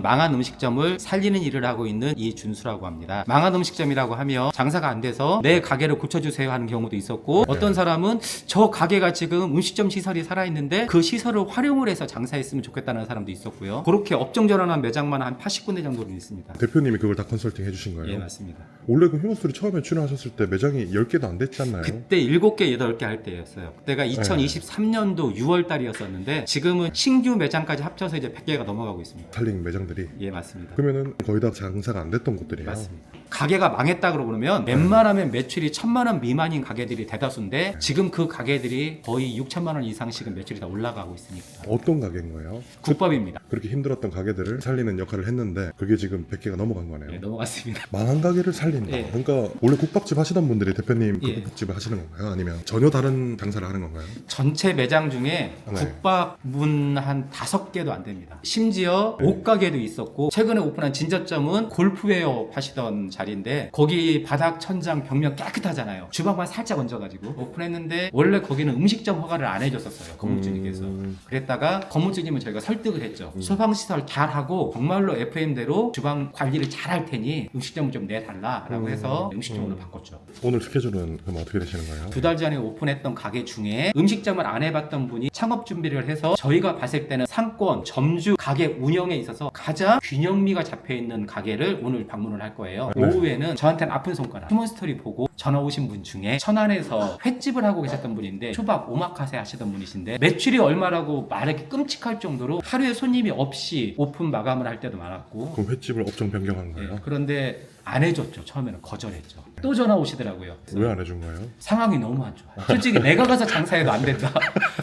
망한 음식점을 살리는 일을 하고 있는 이준수라고 합니다. 망한 음식점이라고 하면 장사가 안 돼서 내 가게를 고쳐주세요 하는 경우도 있었고, 어떤 사람은 저 가게가 지금 음식점 시설이 살아있는데 그 시설을 활용을 해서 장사했으면 좋겠다는 사람도 있었고요. 그렇게 업종전환한 매장만 한 80군데 정도는 있습니다. 대표님이 그걸 다 컨설팅 해주신 거예요? 예, 맞습니다. 원래 그 휴먼스토리 처음에 출연하셨을 때 매장이 10개도 안 됐지 않나요? 그때 7개, 8개 할 때였어요. 그때가 2023년도 6월 달이었었는데 지금은 신규 매장까지 합쳐서 이제 100개가 넘어가고 있습니다. 살린 매장들이. 예, 맞습니다. 그러면은 거의 다 장사가 안 됐던 곳들이에요? 맞습니다. 가게가 망했다 그러면 웬만하면 매출이 1,000만 원 미만인 가게들이 대다수인데 지금 그 가게들이 거의 6천만 원 이상씩은 매출이 다 올라가고 있으니까. 어떤 가게인 거예요? 국밥입니다. 그렇게 힘들었던 가게들을 살리는 역할을 했는데 그게 지금 100개가 넘어간 거네요. 네, 넘어갔습니다. 망한 가게를 살린다. 예. 그러니까 원래 국밥집 하시던 분들이 대표님 그 예. 국밥집을 하시는 건가요? 아니면 전혀 다른 장사를 하는 건가요? 전체 매장 중에 네. 국밥문 한 5개도 안 됩니다. 심지어 옷가게도 있었고, 최근에 오픈한 진저점은 골프웨어 파시던 자리인데 거기 바닥, 천장, 벽면 깨끗하잖아요. 주방만 살짝 얹어가지고 오픈했는데 원래 거기는 음식점 허가를 안 해줬었어요, 건물주님께서. 그랬다가 건물주님은 저희가 설득을 했죠. 소방시설 잘하고 정말로 FM대로 주방 관리를 잘 할 테니 음식점을 좀 내달라라고 해서 음식점으로 바꿨죠. 오늘 스케줄은 그럼 어떻게 되시는 거예요? 2달 전에 오픈했던 가게 중에 음식점을 안 해봤던 분이 창업 준비를 해서 저희가 봤을 때는 상권, 점주, 가게 운영에 있어서 가장 균형미가 잡혀있는 가게를 오늘 방문을 할 거예요. 네. 오후에는 저한테는 아픈 손가락, 휴먼스토리 보고 전화 오신 분 중에 천안에서 횟집을 하고 계셨던 분인데 초밥 오마카세 하시던 분이신데 매출이 얼마라고 말하기 끔찍할 정도로 하루에 손님이 없이 오픈 마감을 할 때도 많았고, 그럼 횟집을 업종 변경한 거예요? 그런데 안 해줬죠. 처음에는 거절했죠. 또 전화 오시더라고요. 왜 안 해준 거예요? 상황이 너무 안 좋아요. 솔직히 내가 가서 장사해도 안 된다.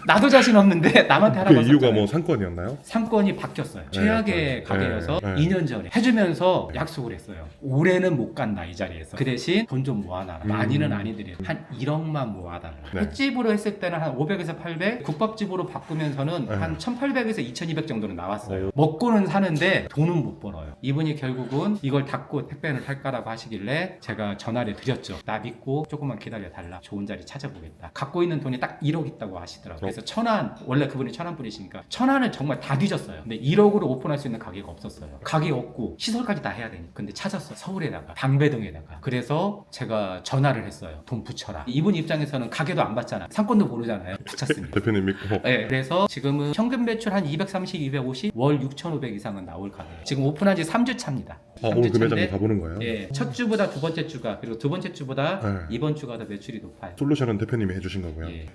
나도 자신 없는데 남한테 하라고 그 이유가 했었잖아요. 뭐 상권이었나요? 상권이 바뀌었어요. 네, 최악의 네, 가게여서 네. 2년 전에 해주면서 약속을 했어요. 올해는 못 간다 이 자리에서. 그 대신 돈 좀 모아놔라. 많이는 아니더라도 한 1억만 모아달라. 네. 횟집으로 했을 때는 한 500에서 800, 국밥집으로 바꾸면서는 네. 한 1800에서 2200 정도는 나왔어요. 먹고는 사는데 돈은 못 벌어요. 이분이 결국은 이걸 닫고 택배를 할까라고 하시길래 제가 전화를 드렸죠. 나 믿고 조금만 기다려달라. 좋은 자리 찾아보겠다. 갖고 있는 돈이 딱 1억 있다고 하시더라고요. 그래서 천안, 원래 그분이 천안 분이시니까 천안을 정말 다 뒤졌어요. 근데 1억으로 오픈할 수 있는 가게가 없었어요. 가게 없고 시설까지 다 해야 되니. 근데 찾았어. 서울에다가 방배동에다가. 그래서 제가 전화를 했어요. 돈 붙여라. 이분 입장에서는 가게도 안 받잖아. 상권도 모르잖아요. 붙였습니다. 대표님 믿고. 네, 그래서 지금은 평균 매출 한 230, 250, 월 6,500 이상은 나올 가게예요. 지금 오픈한 지 3주 차입니다. 오늘 그 매장에 가보는 거예요? 예, 첫 주보다 두 번째 주가, 그리고 두 번째 주보다 네. 이번 주가 더 매출이 높아요. 솔루션은 대표님이 해주신 거고요. 예.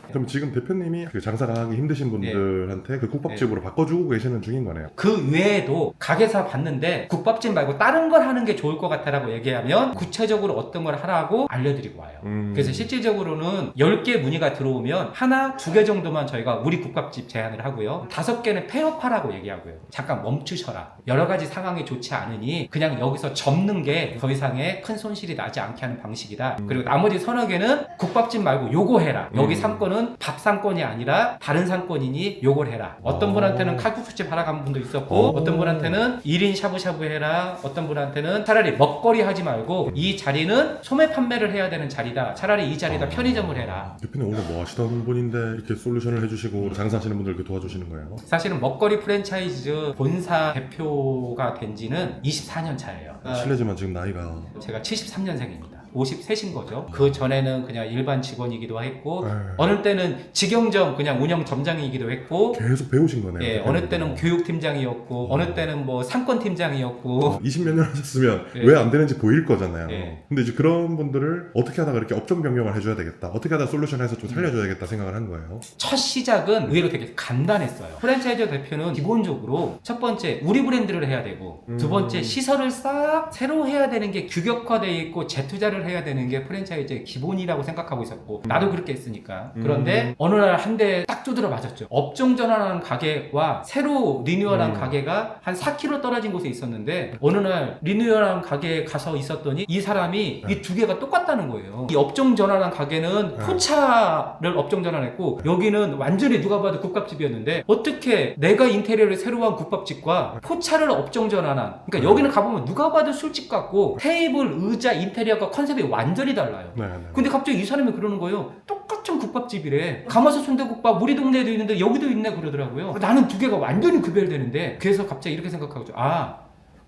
그럼 지금 대표님이 그 장사가 하기 힘드신 분들한테 그 국밥집으로 바꿔주고 계시는 중인 거네요. 그 외에도 가게사 봤는데 국밥집 말고 다른 걸 하는 게 좋을 것 같다라고 얘기하면 구체적으로 어떤 걸 하라고 알려드리고 와요. 그래서 실질적으로는 10개 문의가 들어오면 하나, 2개 정도만 저희가 우리 국밥집 제안을 하고요. 5개는 폐업하라고 얘기하고요. 잠깐 멈추셔라. 여러 가지 상황이 좋지 않으니 그냥 여기서 접는 게 더 이상의 큰 손실이 나지 않게 하는 방식이다. 그리고 나머지 서너 개는 국밥집 말고 요거 해라. 여기 상권은 밥 상권이 아니라 다른 상권이니 요걸 해라. 어떤 분한테는 칼국수집 하라 간 분도 있었고, 어떤 분한테는 1인 샤브샤브 해라. 어떤 분한테는 차라리 먹거리 하지 말고 이 자리는 소매 판매를 해야 되는 자리다. 차라리 이 자리다 편의점을 해라. 대표님 원래 뭐 하시던 분인데 이렇게 솔루션을 해주시고 장사하시는 분들 이렇게 도와주시는 거예요? 사실은 먹거리 프랜차이즈 본사 대표가 된 지는 24년 차예요. 실례지만 지금 나이가 제가 73년생입니다. 53인 거죠. 그 전에는 그냥 일반 직원이기도 했고, 네. 어느 때는 직영점 그냥 운영 점장이기도 했고, 계속 배우신 거네요. 예, 어느 때는 교육팀장이었고, 어느 때는 뭐 상권팀장이었고. 20몇 년 하셨으면 예. 왜 안 되는지 보일 거잖아요. 예. 근데 이제 그런 분들을 어떻게 하다가 이렇게 업종 변경을 해줘야 되겠다. 어떻게 하다 솔루션해서 좀 살려줘야겠다 생각을 한 거예요. 첫 시작은 의외로 되게 간단했어요. 프랜차이즈 대표는 기본적으로 첫 번째 우리 브랜드를 해야 되고, 두 번째 시설을 싹 새로 해야 되는 게 규격화되어 있고 재투자를 해야 되는 게 프랜차이즈의 기본이라고 생각하고 있었고, 나도 그렇게 했으니까. 그런데 어느 날 한 대 딱 두드려 맞았죠. 업종 전환하는 가게와 새로 리뉴얼한 가게가 한 4km 떨어진 곳에 있었는데, 어느 날 리뉴얼한 가게에 가서 있었더니 이 사람이 이 두 개가 똑같다는 거예요. 이 업종 전환한 가게는 포차를 업종 전환했고, 여기는 완전히 누가 봐도 국밥집이었는데 어떻게 내가 인테리어를 새로 한 국밥집과 포차를 업종 전환한, 그러니까 여기는 가보면 누가 봐도 술집 같고 테이블, 의자, 인테리어가 컨셉 컨셉이 완전히 달라요. 네. 근데 갑자기 이 사람이 그러는 거예요. 똑같은 국밥집이래. 가마솥 순대국밥 우리 동네에도 있는데 여기도 있네 그러더라고요. 나는 두 개가 완전히 구별되는데 그래서 갑자기 이렇게 생각하고 아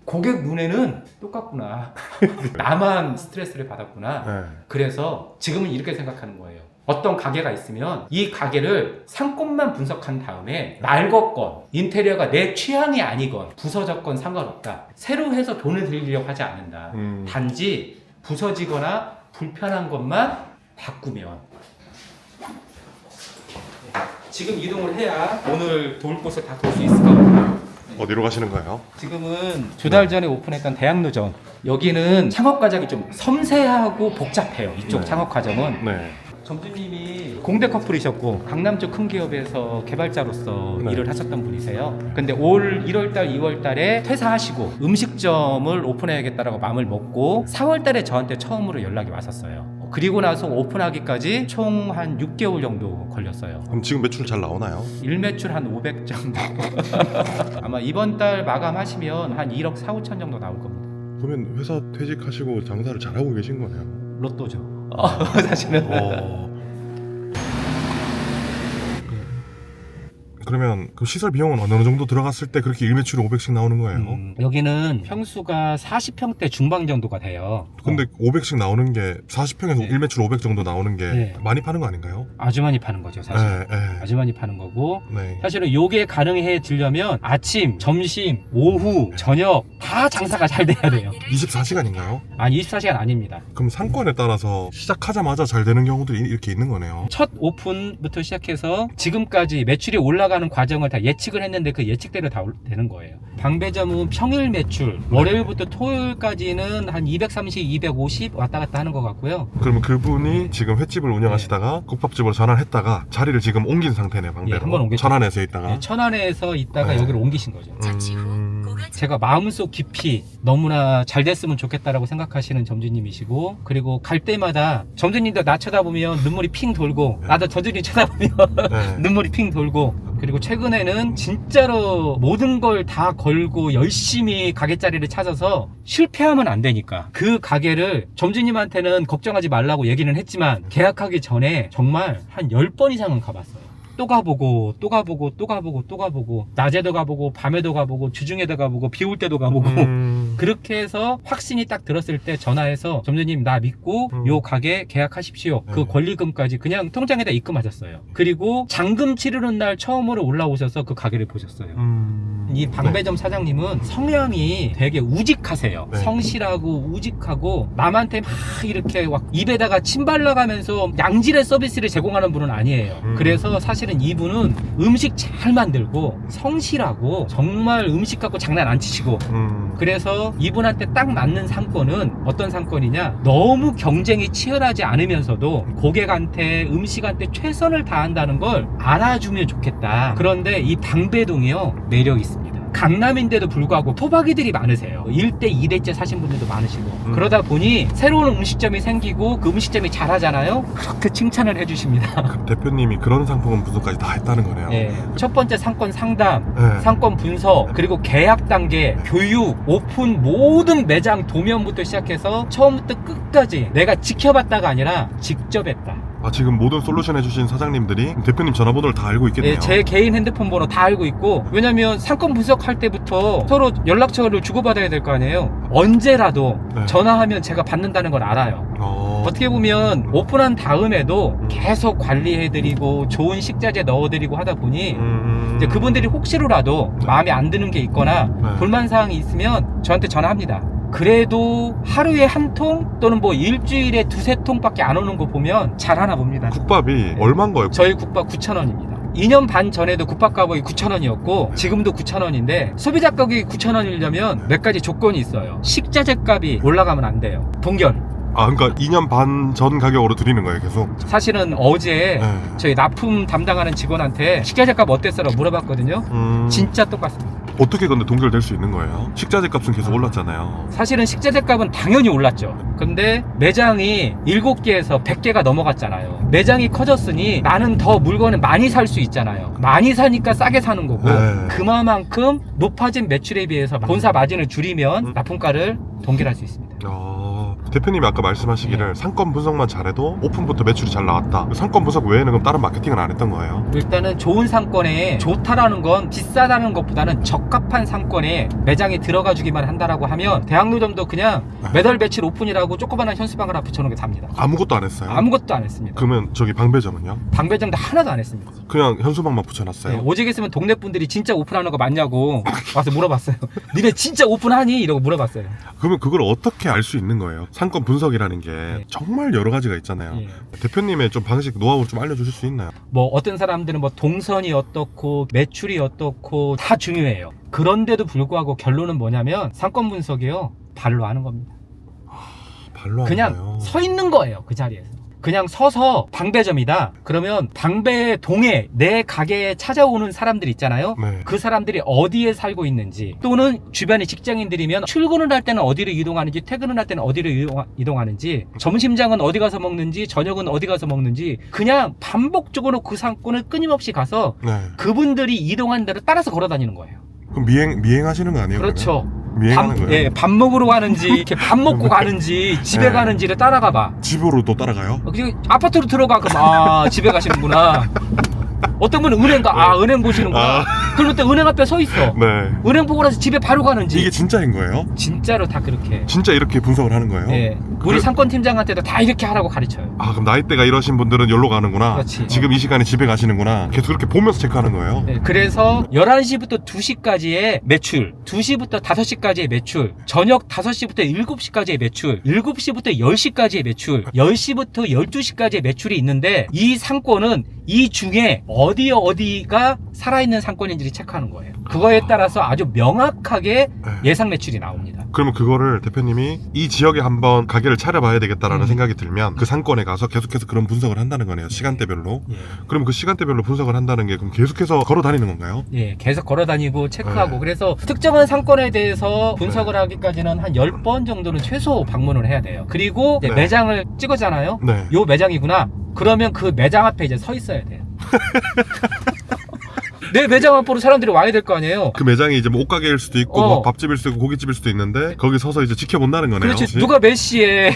고객 눈에는 똑같구나. 나만 스트레스를 받았구나. 네. 그래서 지금은 이렇게 생각하는 거예요. 어떤 가게가 있으면 이 가게를 상권만 분석한 다음에 낡었건 인테리어가 내 취향이 아니건 부서졌건 상관없다. 새로 해서 돈을 들이려고 하지 않는다. 단지 부서지거나 불편한 것만 바꾸면 지금 이동을 해야 오늘 돌 곳을 다 돌 수 있을 것 같아요. 어디로 가시는 거예요? 지금은 두 달 전에 오픈했던 대학로점. 여기는 창업 과정이 좀 섬세하고 복잡해요. 이쪽 네. 창업 과정은. 네. 점주님이 공대 커플이셨고 강남 쪽 큰 기업에서 개발자로서 네. 일을 하셨던 분이세요. 근데 올 1월달, 2월달에 퇴사하시고 음식점을 오픈해야겠다라고 마음을 먹고 4월달에 저한테 처음으로 연락이 왔었어요. 그리고 나서 오픈하기까지 총 한 6개월 정도 걸렸어요. 그럼 지금 매출 잘 나오나요? 일매출 한 500 정도. 아마 이번 달 마감하시면 한 1억 4, 5천 정도 나올 겁니다. 그러면 회사 퇴직하시고 장사를 잘하고 계신 거네요. 로또죠. 사실은. 그러면 그 시설 비용은 어느 정도 들어갔을 때 그렇게 일매출이 500씩 나오는 거예요? 여기는 평수가 40평대 중방 정도가 돼요. 근데 500씩 나오는 게 40평에서 네. 일매출 500 정도 나오는 게 네. 많이 파는 거 아닌가요? 아주 많이 파는 거죠, 사실. 네. 아주 많이 파는 거고. 네. 사실은 요게 가능해지려면 아침, 점심, 오후, 저녁 다 장사가 잘 돼야 돼요. 24시간인가요? 아니 24시간 아닙니다. 그럼 상권에 따라서 시작하자마자 잘 되는 경우도 이렇게 있는 거네요. 첫 오픈부터 시작해서 지금까지 매출이 올라가는 과정을 다 예측을 했는데 그 예측대로 다 되는 거예요. 방배점은 평일 매출 월요일부터 토요일까지는 한 230, 250 왔다 갔다 하는 것 같고요. 그러면 그분이 지금 횟집을 운영하시다가 국밥집으로 전환을 했다가 자리를 지금 옮긴 상태네요. 방배로. 네, 한번 옮겼죠. 천안에서 있다가. 네, 천안에서 있다가 네. 여기로 옮기신 거죠. 제가 마음속 깊이 너무나 잘 됐으면 좋겠다라고 생각하시는 점주님이시고, 그리고 갈 때마다 점주님도 나 쳐다보면 눈물이 핑 돌고, 네. 나도 점주님 쳐다보면 네. 눈물이 핑 돌고, 그리고 최근에는 진짜로 모든 걸 다 걸고 열심히 가게 자리를 찾아서 실패하면 안 되니까 그 가게를 점주님한테는 걱정하지 말라고 얘기는 했지만 계약하기 전에 정말 한 10번 이상은 가봤어요. 또 가보고 또 가보고 또 가보고 또 가보고 낮에도 가보고 밤에도 가보고 주중에도 가보고 비 올 때도 가보고 그렇게 해서 확신이 딱 들었을 때 전화해서 점주님 나 믿고 요 가게 계약하십시오. 그 권리금까지 그냥 통장에다 입금하셨어요. 그리고 잔금 치르는 날 처음으로 올라오셔서 그 가게를 보셨어요. 이 방배점 사장님은 성향이 되게 우직하세요. 네. 성실하고 우직하고 남한테 막 이렇게 막 입에다가 침 발라가면서 양질의 서비스를 제공하는 분은 아니에요. 그래서 사실은 이분은 음식 잘 만들고 성실하고 정말 음식 갖고 장난 안 치시고 그래서 이분한테 딱 맞는 상권은 어떤 상권이냐, 너무 경쟁이 치열하지 않으면서도 고객한테 음식한테 최선을 다한다는 걸 알아주면 좋겠다. 그런데 이 방배동이요 매력 있습니다. 강남인데도 불구하고 토박이들이 많으세요. 1대 2대째 사신 분들도 많으시고 그러다 보니 새로운 음식점이 생기고 그 음식점이 잘하잖아요. 그렇게 칭찬을 해주십니다. 그 대표님이 그런 상품 분석까지 다 했다는 거네요. 네. 첫 번째 상권 상담, 네. 상권 분석, 그리고 계약 단계, 교육, 오픈 모든 매장 도면부터 시작해서 처음부터 끝까지 내가 지켜봤다가 아니라 직접 했다. 아, 지금 모든 솔루션 해주신 사장님들이 대표님 전화번호를 다 알고 있겠네요. 예, 제 개인 핸드폰 번호 다 알고 있고, 왜냐면 상권 분석할 때부터 서로 연락처를 주고받아야 될 거 아니에요. 언제라도 네. 전화하면 제가 받는다는 걸 알아요. 어떻게 보면 오픈한 다음에도 계속 관리해드리고 좋은 식자재 넣어드리고 하다 보니 이제 그분들이 혹시라도 마음에 안 드는 게 있거나 네. 불만사항이 있으면 저한테 전화합니다. 그래도 하루에 한 통 또는 뭐 일주일에 두세 통밖에 안 오는 거 보면 잘하나 봅니다. 국밥이 얼마인 거예요? 저희 국밥 9,000원입니다. 2년 반 전에도 국밥 가격이 9,000원이었고 지금도 9,000원인데 소비자 가격이 9,000원이려면 몇 가지 조건이 있어요. 식자재 값이 올라가면 안 돼요. 동결. 아, 그러니까 2년 반 전 가격으로 드리는 거예요, 계속? 사실은 어제 네. 저희 납품 담당하는 직원한테 식자재 값 어땠어라고 물어봤거든요. 진짜 똑같습니다. 어떻게 근데 동결될 수 있는 거예요? 식자재 값은 계속 올랐잖아요. 사실은 식자재 값은 당연히 올랐죠. 근데 매장이 7개에서 100개가 넘어갔잖아요. 매장이 커졌으니 나는 더 물건을 많이 살 수 있잖아요. 많이 사니까 싸게 사는 거고 네. 그만큼 높아진 매출에 비해서 본사 마진을 줄이면 납품가를 동결할 수 있습니다. 대표님이 아까 말씀하시기를 상권 분석만 잘해도 오픈부터 매출이 잘 나왔다. 상권 분석 외에는 그럼 다른 마케팅은 안 했던 거예요? 일단은 좋은 상권에 좋다라는 건 비싸다는 것보다는 적합한 상권에 매장에 들어가 주기만 한다라고 하면 대학로점도 그냥 매달 며칠 오픈이라고 조그만한 현수막을 앞에 붙여놓은 게 답니다. 아무것도 안 했어요? 아무것도 안 했습니다. 그러면 저기 방배점은요? 방배점도 하나도 안 했습니다. 그냥 현수막만 붙여놨어요? 네, 오직 있으면 동네 분들이 진짜 오픈하는 거 맞냐고 와서 물어봤어요. 니네 진짜 오픈하니? 이러고 물어봤어요. 그러면 그걸 어떻게 알 수 있는 거예요? 상권 분석이라는 게 정말 여러 가지가 있잖아요. 예. 대표님의 좀 방식, 노하우를 좀 알려주실 수 있나요? 뭐 어떤 사람들은 뭐 동선이 어떻고 매출이 어떻고 다 중요해요. 그런데도 불구하고 결론은 뭐냐면 상권 분석이요, 발로 하는 겁니다. 발로 그냥 하나요? 서 있는 거예요. 그 자리에서 그냥 서서 방배점이다 그러면 방배동에 내 가게에 찾아오는 사람들 있잖아요. 네. 그 사람들이 어디에 살고 있는지, 또는 주변에 직장인들이면 출근을 할 때는 어디로 이동하는지, 퇴근을 할 때는 어디로 이동하는지, 점심장은 어디 가서 먹는지, 저녁은 어디 가서 먹는지, 그냥 반복적으로 그 상권을 끊임없이 가서 네. 그분들이 이동하는 대로 따라서 걸어 다니는 거예요. 그럼 미행하시는 거 아니에요? 그렇죠. 그러면? 미행하는 거예요? 예, 밥 먹으러 가는지, 이렇게 밥 먹고 가는지, 집에 네. 가는지를 따라가 봐. 집으로 또 따라가요? 그냥 아파트로 들어가. 그럼 집에 가시는구나. 어떤 분은 은행 가, 은행 보시는구나. 그러면 또 은행 앞에 서 있어. 네. 은행 보고 나서 집에 바로 가는지. 이게 진짜인 거예요? 진짜로 다 그렇게. 진짜 이렇게 분석을 하는 거예요? 예. 우리 상권 팀장한테도 다 이렇게 하라고 가르쳐요. 아, 그럼 나이대가 이러신 분들은 여기로 가는구나. 그렇지. 지금 이 시간에 집에 가시는구나. 계속 그렇게 보면서 체크하는 거예요? 네, 그래서 11시부터 2시까지의 매출, 2시부터 5시까지의 매출, 저녁 5시부터 7시까지의 매출, 7시부터 10시까지의 매출, 10시부터 12시까지의 매출이 있는데, 이 상권은 이 중에 어디가 살아있는 상권인지를 체크하는 거예요. 그거에 따라서 아주 명확하게 예상 매출이 나옵니다. 그러면 그거를 대표님이 이 지역에 한번 가게를 차려봐야 되겠다라는 생각이 들면 그 상권에 가서 계속해서 그런 분석을 한다는 거네요. 시간대별로. 예. 그럼 그 시간대별로 분석을 한다는 게 그럼 계속해서 걸어 다니는 건가요? 예, 계속 걸어 다니고 체크하고. 네. 그래서 특정한 상권에 대해서 분석을 하기까지는 한 10번 정도는 최소 방문을 해야 돼요. 그리고 이제 네. 매장을 찍었잖아요. 네. 요 매장이구나. 그러면 그 매장 앞에 이제 서 있어야 돼요. 내 매장 앞으로 사람들이 와야 될 거 아니에요. 그 매장이 이제 뭐 옷가게일 수도 있고 뭐 밥집일 수도 있고 고깃집일 수도 있는데 거기 서서 이제 지켜본다는 거네요. 그렇지. 혹시? 누가 몇 시에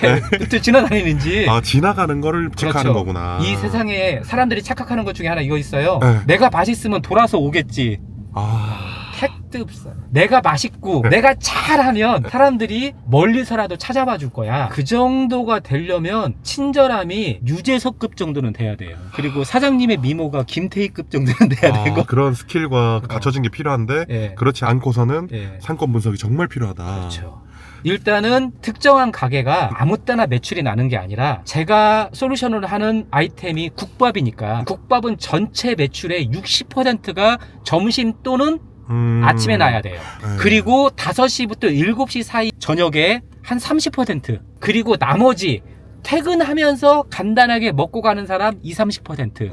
지나다니는지. 아, 지나가는 거를 체크하는 그렇죠. 거구나. 이 세상에 사람들이 착각하는 것 중에 하나 이거 있어요. 네. 내가 맛있으면 돌아서 오겠지. 아, 택도 없어요. 내가 맛있고 네. 내가 잘하면 사람들이 멀리서라도 찾아봐 줄 거야. 그 정도가 되려면 친절함이 유재석급 정도는 돼야 돼요. 그리고 사장님의 미모가 김태희급 정도는 돼야 되고. 그런 스킬과 갖춰진 게 필요한데 예. 그렇지 않고서는 예. 상권 분석이 정말 필요하다. 그렇죠. 일단은 특정한 가게가 아무 때나 매출이 나는 게 아니라, 제가 솔루션을 하는 아이템이 국밥이니까 국밥은 전체 매출의 60%가 점심 또는 아침에 나야 돼요. 네. 그리고 5시부터 7시 사이 저녁에 한 30%, 그리고 나머지 퇴근하면서 간단하게 먹고 가는 사람 20-30%. 네.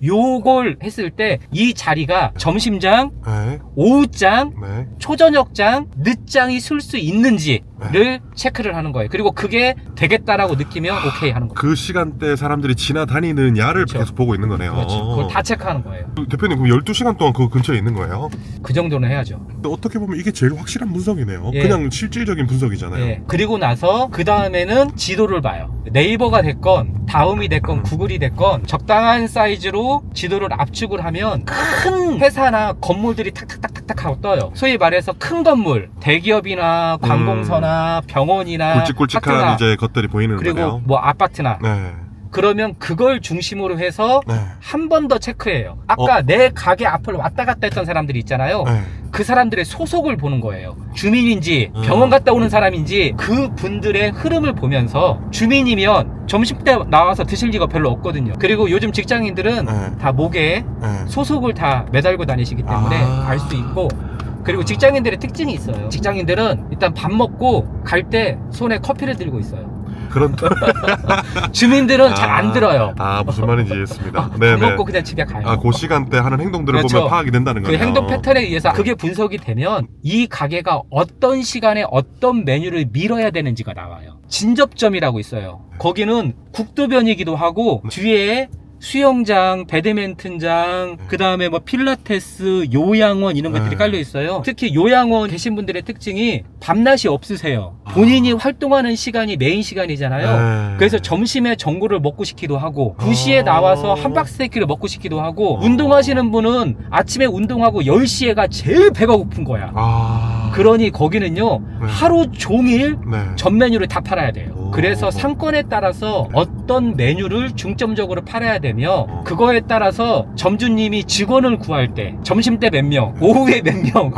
요걸 했을 때 이 자리가 점심장, 네. 오후장, 네. 초저녁장, 늦장이 쓸 수 있는지를 체크를 하는 거예요. 그리고 그게 되겠다라고 느끼면 오케이 하는 거예요. 그 시간대 사람들이 지나다니는 야를 그렇죠. 계속 보고 있는 거네요. 그렇죠. 그걸 다 체크하는 거예요. 대표님 그럼 12시간 동안 그 근처에 있는 거예요? 그 정도는 해야죠. 근데 어떻게 보면 이게 제일 확실한 분석이네요. 예. 그냥 실질적인 분석이잖아요. 예. 그리고 나서 그 다음에는 지도를 봐요. 네이버가 됐건 다음이 됐건 구글이 됐건 적당한 사이즈로 지도를 압축을 하면 큰 회사나 건물들이 탁탁탁탁탁 하고 떠요. 소위 말해서 큰 건물, 대기업이나 관공서나 병원이나 굵직굵직한 학교나, 이제 것들이 보이는 그리고 거네요. 뭐 아파트나. 네. 그러면 그걸 중심으로 해서 네. 한 번 더 체크해요. 아까 내 가게 앞을 왔다 갔다 했던 사람들이 있잖아요. 네. 그 사람들의 소속을 보는 거예요. 주민인지 병원 갔다 오는 사람인지 그 분들의 흐름을 보면서, 주민이면 점심때 나와서 드실 리가 별로 없거든요. 그리고 요즘 직장인들은 네. 다 목에 네. 소속을 다 매달고 다니시기 때문에 알 수 있고, 그리고 직장인들의 특징이 있어요. 직장인들은 일단 밥 먹고 갈 때 손에 커피를 들고 있어요. 그런 주민들은 잘 안 들어요. 무슨 말인지 이해했습니다. 밥 네네. 먹고 그냥 집에 가요. 그 시간대 하는 행동들을 그렇죠. 보면 파악이 된다는 그 거예요. 행동 패턴에 의해서 그게 분석이 되면 이 가게가 어떤 시간에 어떤 메뉴를 밀어야 되는지가 나와요. 진접점이라고 있어요. 거기는 국도변이기도 하고 뒤에 수영장, 배드민턴장, 그 다음에 뭐 필라테스, 요양원 이런 것들이 깔려 있어요. 특히 요양원 계신 분들의 특징이 밤낮이 없으세요. 본인이 활동하는 시간이 메인 시간이잖아요. 그래서 점심에 전골을 먹고 싶기도 하고 2시에 나와서 함박스테이크를 먹고 싶기도 하고 운동하시는 분은 아침에 운동하고 10시에가 제일 배가 고픈 거야. 그러니 거기는요 하루 종일 전 메뉴를 다 팔아야 돼요. 그래서 상권에 따라서 어떤 메뉴를 중점적으로 팔아야 되며 그거에 따라서 점주님이 직원을 구할 때 점심때 몇 명, 오후에 몇 명,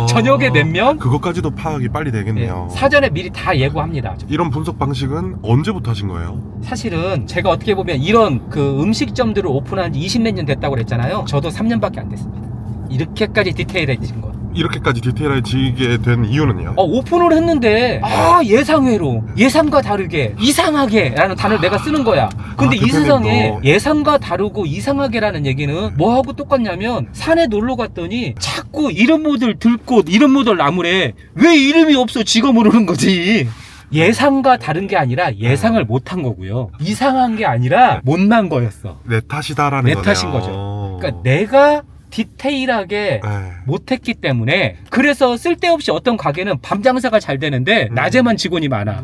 저녁에 몇 명, 그것까지도 파악이 빨리 되겠네요. 네, 사전에 미리 다 예고합니다. 이런 분석 방식은 언제부터 하신 거예요? 사실은 제가 어떻게 보면 이런 그 음식점들을 오픈한 지 20몇 년 됐다고 그랬잖아요. 저도 3년밖에 안 됐습니다. 이렇게까지 디테일해진 거. 이렇게까지 디테일해지게 된 이유는요? 오픈을 했는데 예상외로 예상과 다르게 이상하게 라는 단어를 내가 쓰는 거야. 근데 이 세상에 예상과 다르고 이상하게 라는 얘기는 뭐하고 똑같냐면 산에 놀러 갔더니 자꾸 이름 모들 들꽃 이름 모들 나무래 왜 이름이 없어 지가 모르는 거지. 예상과 다른 게 아니라 예상을 못한 거고요. 이상한 게 아니라 못난 거였어. 내 탓이다라는 내 거네요. 탓인 거죠. 그러니까 내가 디테일하게 못했기 때문에 그래서 쓸데없이 어떤 가게는 밤 장사가 잘 되는데 낮에만 직원이 많아.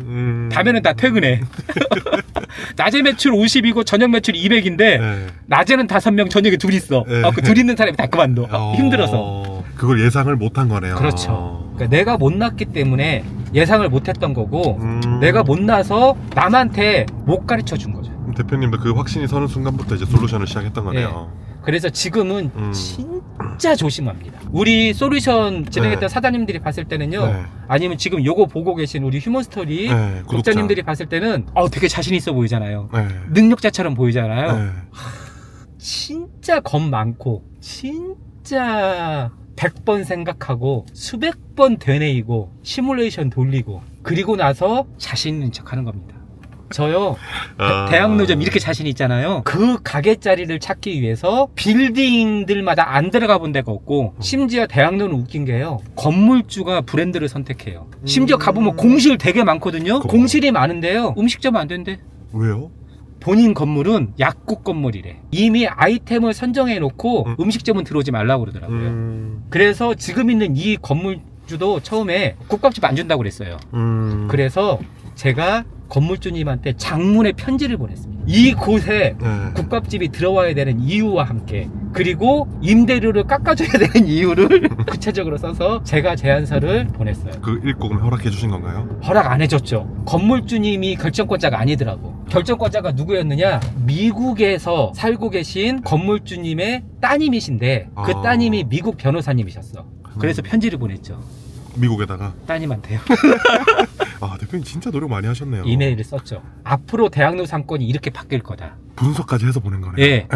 밤에는 다 퇴근해. 낮에 매출 50이고 저녁 매출 200인데 낮에는 5명 저녁에 둘 있어. 그 둘 있는 사람이 다 그만둬. 힘들어서. 그걸 예상을 못한 거네요. 그렇죠. 그러니까 내가 못났기 때문에 예상을 못했던 거고 내가 못나서 남한테 못 가르쳐 준 거죠. 대표님도 그 확신이 서는 순간부터 이제 솔루션을 시작했던 거네요. 그래서 지금은 진짜 조심합니다. 우리 솔루션 진행했던 사장님들이 봤을 때는요. 아니면 지금 요거 보고 계신 우리 휴먼스토리 구독자님들이 봤을 때는 되게 자신 있어 보이잖아요. 능력자처럼 보이잖아요. 진짜 겁 많고 진짜 100번 생각하고 수백 번 되뇌이고 시뮬레이션 돌리고 그리고 나서 자신 있는 척 하는 겁니다. 저요 대학로점 이렇게 자신 있잖아요. 그 가게 자리를 찾기 위해서 빌딩들마다 안 들어가 본 데가 없고 심지어 대학로는 웃긴 게요 건물주가 브랜드를 선택해요. 심지어 가보면 공실 되게 많거든요. 공실이 많은데요 음식점 안 된대. 왜요? 본인 건물은 약국 건물이래. 이미 아이템을 선정해 놓고 음식점은 들어오지 말라고 그러더라고요. 그래서 지금 있는 이 건물주도 처음에 국밥집 안 준다고 그랬어요. 그래서 제가 건물주님한테 장문의 편지를 보냈습니다. 이곳에 국밥집이 들어와야 되는 이유와 함께 그리고 임대료를 깎아줘야 되는 이유를 구체적으로 써서 제가 제안서를 보냈어요. 그 읽고 그럼 허락해 주신 건가요? 허락 안 해줬죠. 건물주님이 결정권자가 아니더라고. 결정권자가 누구였느냐? 미국에서 살고 계신 건물주님의 따님이신데 그 따님이 미국 변호사님이셨어. 그래서 편지를 보냈죠. 미국에다가? 따님한테요. 대표님 진짜 노력 많이 하셨네요. 이메일을 썼죠. 앞으로 대학로 상권이 이렇게 바뀔 거다. 분석까지 해서 보낸 거네요. 예.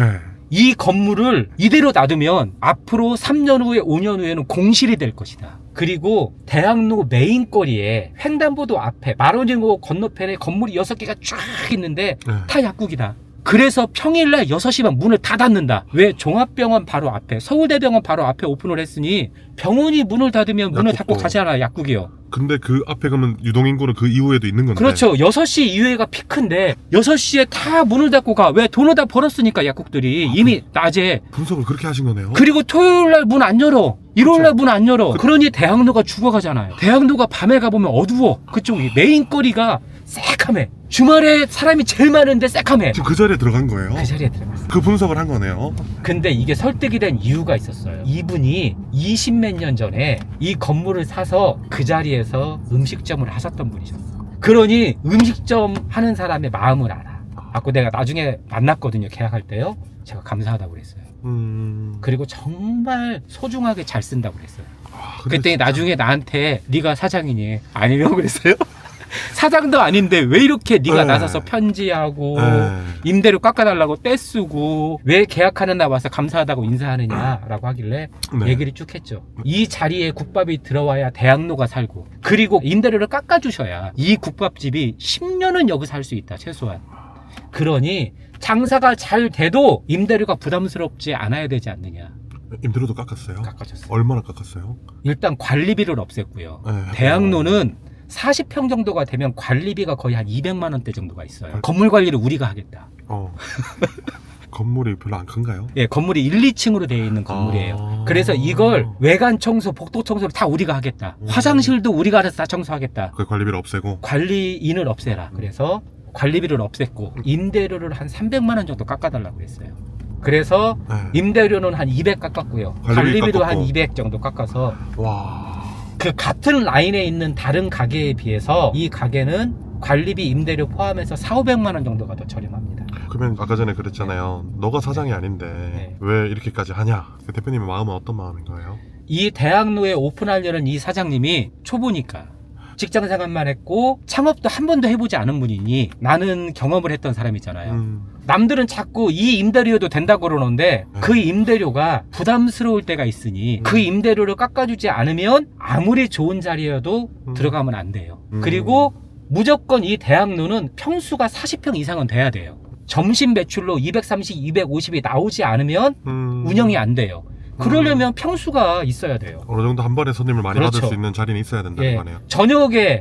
이 건물을 이대로 놔두면 앞으로 3년 후에 5년 후에는 공실이 될 것이다. 그리고 대학로 메인거리에 횡단보도 앞에 마로니고 건너편에 건물이 6개가 쫙 있는데 다 약국이다. 그래서 평일날 6시만 문을 다 닫는다. 왜? 종합병원 바로 앞에 서울대병원 바로 앞에 오픈을 했으니 병원이 문을 닫으면 문을 닫고 가잖아. 약국이요. 근데 그 앞에 가면 유동인구는 그 이후에도 있는 건데. 그렇죠. 6시 이후에가 피크인데 6시에 다 문을 닫고 가. 왜? 돈을 다 벌었으니까 약국들이 이미 낮에. 분석을 그렇게 하신 거네요. 그리고 토요일날 문 안 열어. 일요일날 문 안 열어. 그러니 대학로가 죽어가잖아요. 대학로가 밤에 가보면 어두워. 그쪽이 메인거리가 새카매. 주말에 사람이 제일 많은데 새카매. 지금 그 자리에 들어간 거예요? 그 자리에 들어갔어요. 그 분석을 한 거네요. 근데 이게 설득이 된 이유가 있었어요. 이분이 20몇 년 전에 이 건물을 사서 그 자리에서 음식점을 하셨던 분이셨어. 그러니 음식점 하는 사람의 마음을 알아. 아까 내가 나중에 만났거든요. 계약할 때요. 제가 감사하다고 그랬어요. 그리고 정말 소중하게 잘 쓴다고 그랬어요. 그때 나중에 나한테 네가 사장이니? 아니면 그랬어요. 사장도 아닌데 왜 이렇게 네가 나서서 편지하고 임대료 깎아달라고 떼쓰고 왜 계약하는 날 와서 감사하다고 인사하느냐라고 하길래 얘기를 쭉 했죠. 이 자리에 국밥이 들어와야 대학로가 살고 그리고 임대료를 깎아주셔야 이 국밥집이 10년은 여기 살 수 있다 최소한. 그러니 장사가 잘 돼도 임대료가 부담스럽지 않아야 되지 않느냐. 임대료도 깎았어요? 깎아줬어요. 얼마나 깎았어요? 일단 관리비를 없앴고요. 대학로는 40평 정도가 되면 관리비가 거의 한 200만 원대 정도가 있어요. 건물 관리를 우리가 하겠다. 건물이 별로 안 큰가요? 예, 건물이 1, 2층으로 되어 있는 건물이에요. 그래서 이걸 외관 청소, 복도 청소를 다 우리가 하겠다. 화장실도 우리가 알아서 다 청소하겠다. 그 관리비를 없애고. 관리인을 없애라. 그래서 관리비를 없앴고 임대료를 한 300만 원 정도 깎아달라고 그랬어요. 그래서 네. 임대료는 한 200 깎았고요. 관리비 관리비도 깎았고. 한 200 정도 깎아서 와. 그 같은 라인에 있는 다른 가게에 비해서 이 가게는 관리비, 임대료 포함해서 400~500만 원 정도가 더 저렴합니다. 그러면 아까 전에 그랬잖아요. 너가 사장이 아닌데 네. 왜 이렇게까지 하냐? 그 대표님의 마음은 어떤 마음인 거예요? 이 대학로에 오픈하려는 이 사장님이 초보니까 직장 생활만 했고 창업도 한 번도 해보지 않은 분이니 나는 경험을 했던 사람이잖아요. 남들은 자꾸 이 임대료도 된다고 그러는데 그 임대료가 부담스러울 때가 있으니 그 임대료를 깎아주지 않으면 아무리 좋은 자리여도 들어가면 안 돼요. 그리고 무조건 이 대학로는 평수가 40평 이상은 돼야 돼요. 점심 매출로 230, 250이 나오지 않으면 운영이 안 돼요. 그러려면 평수가 있어야 돼요. 어느 정도 한 번에 손님을 많이 그렇죠. 받을 수 있는 자리는 있어야 된다는 예. 거네요. 저녁에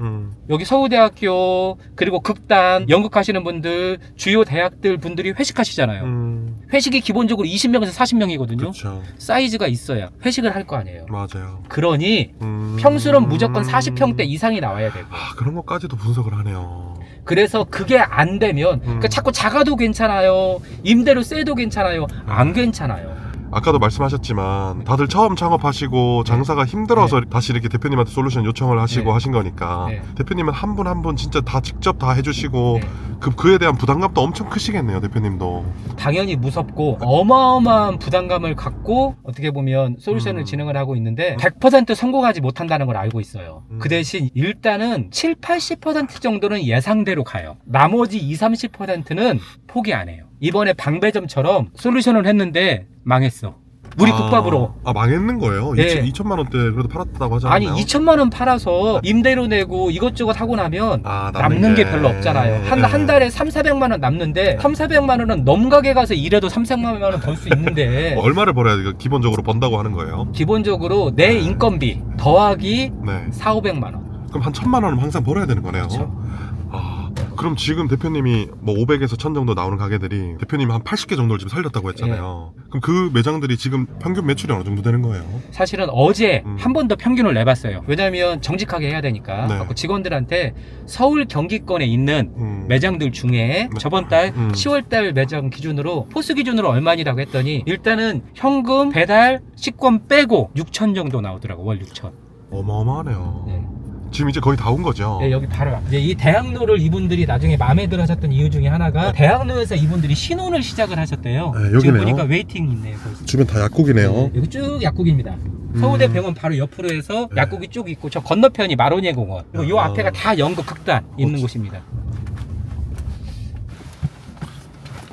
여기 서울대학교 그리고 극단 연극하시는 분들 주요 대학들 분들이 회식하시잖아요. 회식이 기본적으로 20명에서 40명이거든요. 그렇죠. 사이즈가 있어야 회식을 할 거 아니에요. 맞아요. 그러니 평수는 무조건 40평대 이상이 나와야 되고. 아, 그런 것까지도 분석을 하네요. 그래서 그게 안 되면 그러니까 자꾸 작아도 괜찮아요. 임대료 세도 괜찮아요. 안 괜찮아요. 아까도 말씀하셨지만 다들 처음 창업하시고 장사가 힘들어서 다시 이렇게 대표님한테 솔루션 요청을 하시고 네. 하신 거니까 네. 대표님은 한 분 한 분 진짜 다 직접 다 해주시고 네. 그에 대한 부담감도 엄청 크시겠네요, 대표님도. 당연히 무섭고 어마어마한 부담감을 갖고 어떻게 보면 솔루션을 진행을 하고 있는데 100% 성공하지 못한다는 걸 알고 있어요. 그 대신 일단은 7, 80% 정도는 예상대로 가요. 나머지 20, 30%는 포기 안 해요. 이번에 방배점처럼 솔루션을 했는데 망했어. 우리 국밥으로. 아, 망했는 거예요? 네. 2천만 원대 그래도 팔았다고 하지 않나요? 아니 2천만 원 팔아서 임대료 내고 이것저것 하고 나면 남는 게 별로 없잖아요. 한 달에 3, 400만 원 남는데 3, 400만 원은 넘가게 가서 일해도 3, 400만 원 벌 수 있는데 얼마를 벌어야 기본적으로 번다고 하는 거예요? 기본적으로 내 인건비 더하기 네. 4, 500만 원. 그럼 한 1,000만 원은 항상 벌어야 되는 거네요. 그렇죠. 아, 그럼 지금 대표님이 뭐 500에서 1,000 정도 나오는 가게들이 대표님이 한 80개 정도를 지금 살렸다고 했잖아요. 그럼 그 매장들이 지금 평균 매출이 어느 정도 되는 거예요? 사실은 어제 한 번 더 평균을 내봤어요. 왜냐하면 정직하게 해야 되니까. 네. 그래서 직원들한테 서울 경기권에 있는 매장들 중에 저번 달 10월 달 매장 기준으로 포스 기준으로 얼마니라고 했더니 일단은 현금 배달 식권 빼고 6천 정도 나오더라고. 월 6천. 어마어마하네요. 네. 지금 이제 거의 다 온 거죠? 네, 여기 바로 앞. 이제 이 대학로를 이분들이 나중에 마음에 들어 하셨던 이유 중에 하나가 대학로에서 이분들이 신혼을 시작을 하셨대요. 네, 여기네요. 지금 보니까 웨이팅이 있네요. 벌써. 주변 다 약국이네요. 네, 여기 쭉 약국입니다. 서울대 병원 바로 옆으로 해서 약국이 쭉 있고 저 건너편이 마로니에 공원. 그리고 요 앞에가 다 연극 극단 있는 곳입니다.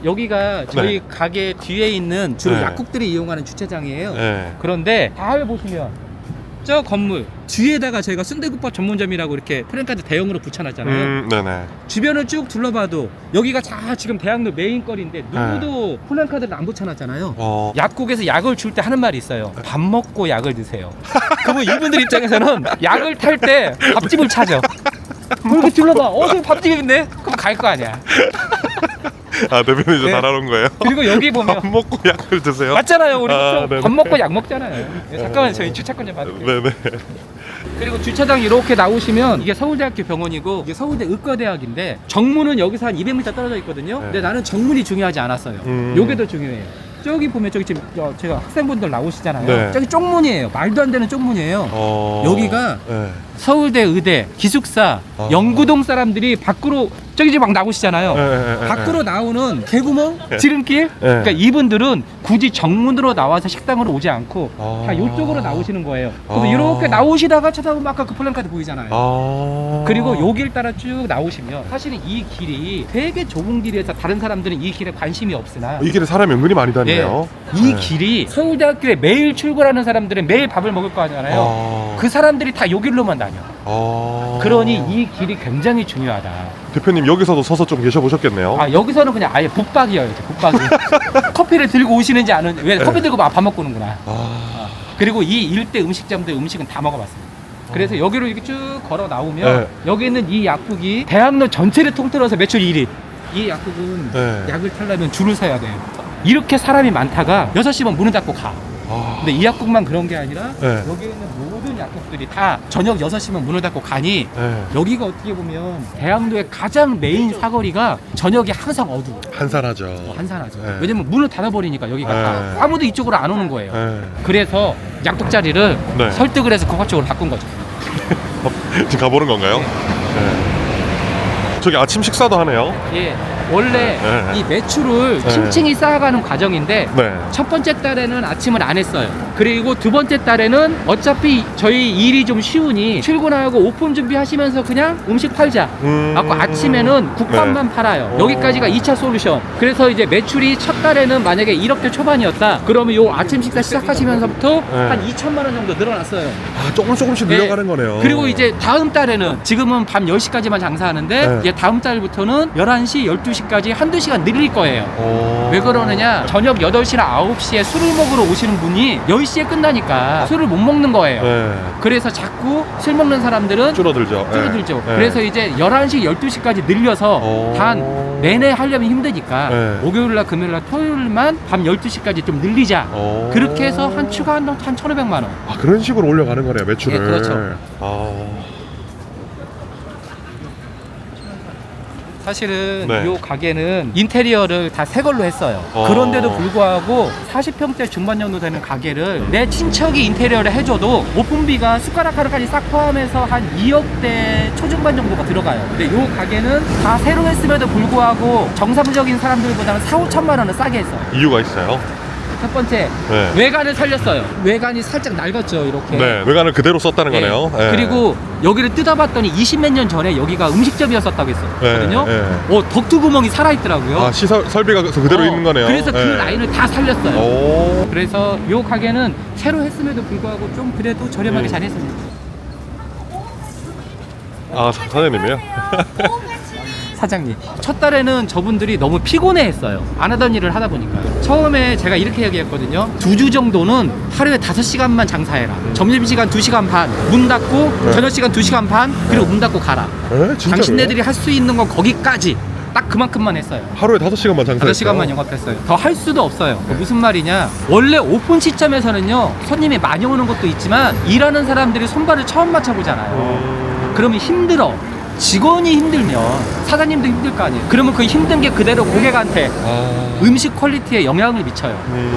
여기가 저희 가게 뒤에 있는 주로 네. 약국들이 이용하는 주차장이에요. 네. 그런데 잘 보시면 저 건물 뒤에다가 저희가 순대국밥 전문점이라고 이렇게 프랜카드 대형으로 붙여놨잖아요. 네네. 주변을 쭉 둘러봐도 여기가 다 지금 대학로 메인거리인데 누구도 프랜카드를 안 붙여놨잖아요. 약국에서 약을 줄 때 하는 말이 있어요. 밥 먹고 약을 드세요. 그러면 이분들 입장에서는 약을 탈 때 밥집을 찾아. 이렇게 둘러봐. 저기 밥집이 있네? 그럼 갈 거 아니야. 아, 대표님 이제 네. 다 나온 거예요? 그리고 여기 보면 밥 먹고 약을 드세요? 맞잖아요. 우리 네네. 밥 먹고 약 먹잖아요. 잠깐만 저희 주차권 좀 받을게요. 네네. 그리고 주차장 이렇게 나오시면 이게 서울대학교 병원이고 이게 서울대 의과대학인데 정문은 여기서 한 200m 떨어져 있거든요. 근데 나는 정문이 중요하지 않았어요. 요게 더 중요해요. 저기 보면 저기 지금 제가 학생분들 나오시잖아요. 네. 저기 쪽문이에요. 말도 안 되는 쪽문이에요. 여기가 네. 서울대 의대 기숙사 영구동 사람들이 밖으로 저기 지금 막 나오시잖아요. 밖으로 나오는 개구멍, 지름길. 그러니까 이분들은 굳이 정문으로 나와서 식당으로 오지 않고 다 이쪽으로 나오시는 거예요. 그래서 이렇게 나오시다가 쳐다보면 아까 그 플랜카드 보이잖아요. 그리고 요 길 따라 쭉 나오시면 사실은 이 길이 되게 좁은 길이어서 다른 사람들은 이 길에 관심이 없으나 이 길에 사람이 은근히 많이 다니네요. 이 길이 서울대학교에 매일 출근하는 사람들은 매일 밥을 먹을 거 아니잖아요. 그 사람들이 다 요 길로만 다녀. 그러니 이 길이 굉장히 중요하다. 대표님 여기서도 서서 좀 계셔보셨겠네요. 아, 여기서는 그냥 아예 붙박이여야지, 붙박이. 커피를 들고 오시는지 안 오는지. 왜 커피 들고 밥 먹고 오는구나. 그리고 이 일대 음식점들 음식은 다 먹어봤습니다. 그래서 여기로 이렇게 쭉 걸어 나오면 여기 있는 이 약국이 대학로 전체를 통틀어서 매출 1위. 이 약국은 약을 타려면 줄을 서야 돼요. 이렇게 사람이 많다가 6시면 문을 닫고 가. 아. 근데 이 약국만 그런 게 아니라 네. 여기 있는 모든 약국들이 다 저녁 6시면 문을 닫고 가니 네. 여기가 어떻게 보면 대학로의 가장 메인 사거리가 저녁에 항상 어두워. 한산하죠. 한산하죠. 네. 왜냐면 문을 닫아버리니까 여기가 네. 다 아무도 이쪽으로 안 오는 거예요. 네. 그래서 약국 자리를 네. 설득을 해서 고가 쪽으로 바꾼 거죠. 지금 가보는 건가요? 네. 저기 아침 식사도 하네요. 예, 원래 네. 이 매출을 네. 층층이 쌓아가는 과정인데 네. 첫 번째 달에는 아침을 안 했어요. 그리고 두 번째 달에는 어차피 저희 일이 좀 쉬우니 출근하고 오픈 준비하시면서 그냥 음식 팔자. 갖고 아침에는 국밥만 네. 팔아요. 오. 여기까지가 2차 솔루션. 그래서 이제 매출이 첫 달에는 만약에 1억대 초반이었다. 그러면 요 아침 식사 시작하시면서부터 네. 한 2천만 원 정도 늘어났어요. 아, 조금씩 네. 늘려가는 거네요. 그리고 이제 다음 달에는 지금은 밤 10시까지만 장사하는데 네. 이제 다음 달부터는 11시, 12시까지 한두 시간 늘릴 거예요. 오. 왜 그러느냐? 저녁 8시나 9시에 술을 먹으러 오시는 분이 10시에 끝나니까 술을 못 먹는 거예요. 네. 그래서 자꾸 술 먹는 사람들은 줄어들죠. 줄어들죠. 네. 그래서 이제 11시, 12시까지 늘려서 오. 단 내내 하려면 힘드니까 네. 목요일날, 금요일날, 토요일만 밤 12시까지 좀 늘리자. 오. 그렇게 해서 한 추가 한 1,500만 원. 아, 그런 식으로 올려가는 거네요, 매출을. 네, 그렇죠. 아. 사실은 네. 이 가게는 인테리어를 다 새 걸로 했어요. 그런데도 불구하고 40평대 중반 정도 되는 가게를 내 친척이 인테리어를 해줘도 오픈비가 숟가락 하나까지 싹 포함해서 한 2억대 초중반 정도가 들어가요. 근데 이 가게는 다 새로 했음에도 불구하고 정상적인 사람들보다는 4, 5천만 원은 싸게 했어요. 이유가 있어요? 첫 번째, 네. 외관을 살렸어요. 외관이 살짝 낡았죠, 이렇게. 네. 외관을 그대로 썼다는 네. 거네요. 네. 그리고 여기를 뜯어봤더니 20몇 년 전에 여기가 음식점이었었다고 했었거든요. 네, 덕트 구멍이 살아있더라고요. 아, 설비가 그대로 있는 거네요. 그래서 그 네. 라인을 다 살렸어요. 오. 그래서 이 가게는 새로 했음에도 불구하고 좀 그래도 저렴하게 잘 했습니다. 아, 사장님이요? 사장님, 첫 달에는 저분들이 너무 피곤해했어요. 안 하던 일을 하다 보니까. 처음에 제가 이렇게 얘기했거든요. 2주 정도는 하루에 5시간만 장사해라. 점심시간 2시간 반, 문 닫고 네. 저녁시간 2시간 반, 그리고 문 닫고 가라. 네? 진짜로요? 당신네들이 할 수 있는 건 거기까지. 딱 그만큼만 했어요. 하루에 5시간만 장사했어요? 5시간만 영업했어요. 더 할 수도 없어요. 무슨 말이냐? 원래 오픈 시점에서는요, 손님이 많이 오는 것도 있지만 일하는 사람들이 손발을 처음 맞춰보잖아요. 그러면 힘들어. 직원이 힘들면 사장님도 힘들 거 아니에요. 그러면 그 힘든 게 그대로 고객한테 아. 음식 퀄리티에 영향을 미쳐요.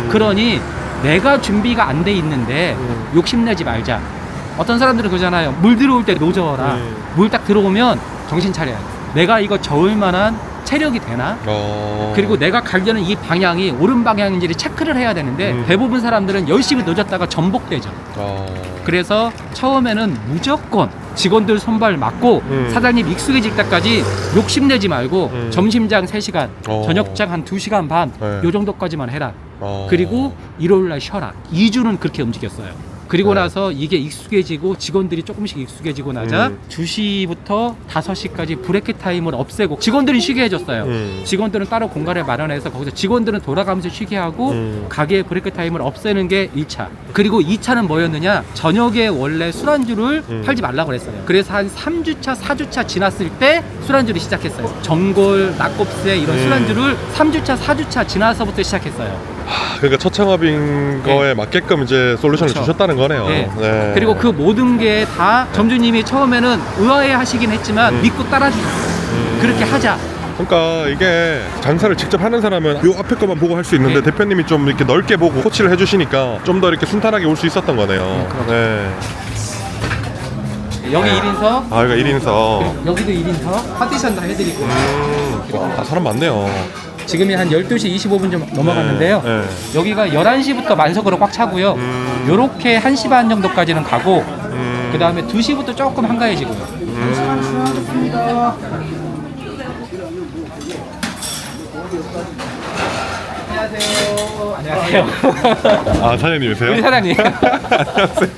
그러니 내가 준비가 안 돼 있는데 욕심내지 말자. 어떤 사람들은 그러잖아요. 물 들어올 때 노저어라. 물 딱 들어오면 정신 차려야 돼. 내가 이거 저을 만한 체력이 되나? 그리고 내가 가려는 이 방향이 옳은 방향인지를 체크를 해야 되는데 대부분 사람들은 열심히 늦었다가 전복되죠. 그래서 처음에는 무조건 직원들 손발 맞고 사장님 익숙해질 때까지 욕심내지 말고 점심장 3시간, 저녁장 한 2시간 반, 네. 요 정도까지만 해라. 그리고 일요일날 쉬어라. 2주는 그렇게 움직였어요. 그리고 네. 나서 이게 익숙해지고 직원들이 조금씩 익숙해지고 나자 2시부터 5시까지 브레이크 타임을 없애고 직원들은 쉬게 해줬어요. 직원들은 따로 공간을 마련해서 거기서 직원들은 돌아가면서 쉬게 하고 가게의 브레이크 타임을 없애는 게 1차. 그리고 2차는 뭐였느냐? 저녁에 원래 술안주를 팔지 말라고 그랬어요. 그래서 한 3주차, 4주차 지났을 때 술안주를 시작했어요. 전골, 낙곱새 이런 술안주를 3주차, 4주차 지나서부터 시작했어요. 그러니까 첫 창업인 거에 맞게끔 이제 솔루션을 그렇죠. 주셨다는 거네요. 네. 네. 그리고 그 모든 게 다 점주님이 처음에는 의아해 하시긴 했지만 믿고 따라주세요. 그렇게 하자. 그러니까 이게 장사를 직접 하는 사람은 요 앞에 것만 보고 할 수 있는데 네. 대표님이 좀 이렇게 넓게 보고 코치를 해주시니까 좀 더 이렇게 순탄하게 올 수 있었던 거네요. 그렇죠. 네. 여기 1인석, 아, 이거 1인석. 여기도 1인석, 파티션 다 해드리고. 와, 사람 많네요. 지금이 한 12시 25분 좀 넘어갔는데요. 네. 여기가 11시부터 만석으로 꽉 차고요. 요렇게 1시 반 정도까지는 가고 그 다음에 2시부터 조금 한가해지고요. 1시간 지나겠습니다. 안녕하세요. 안녕하세요. 아, 사장님이세요? 우리 사장님. 안녕하세요.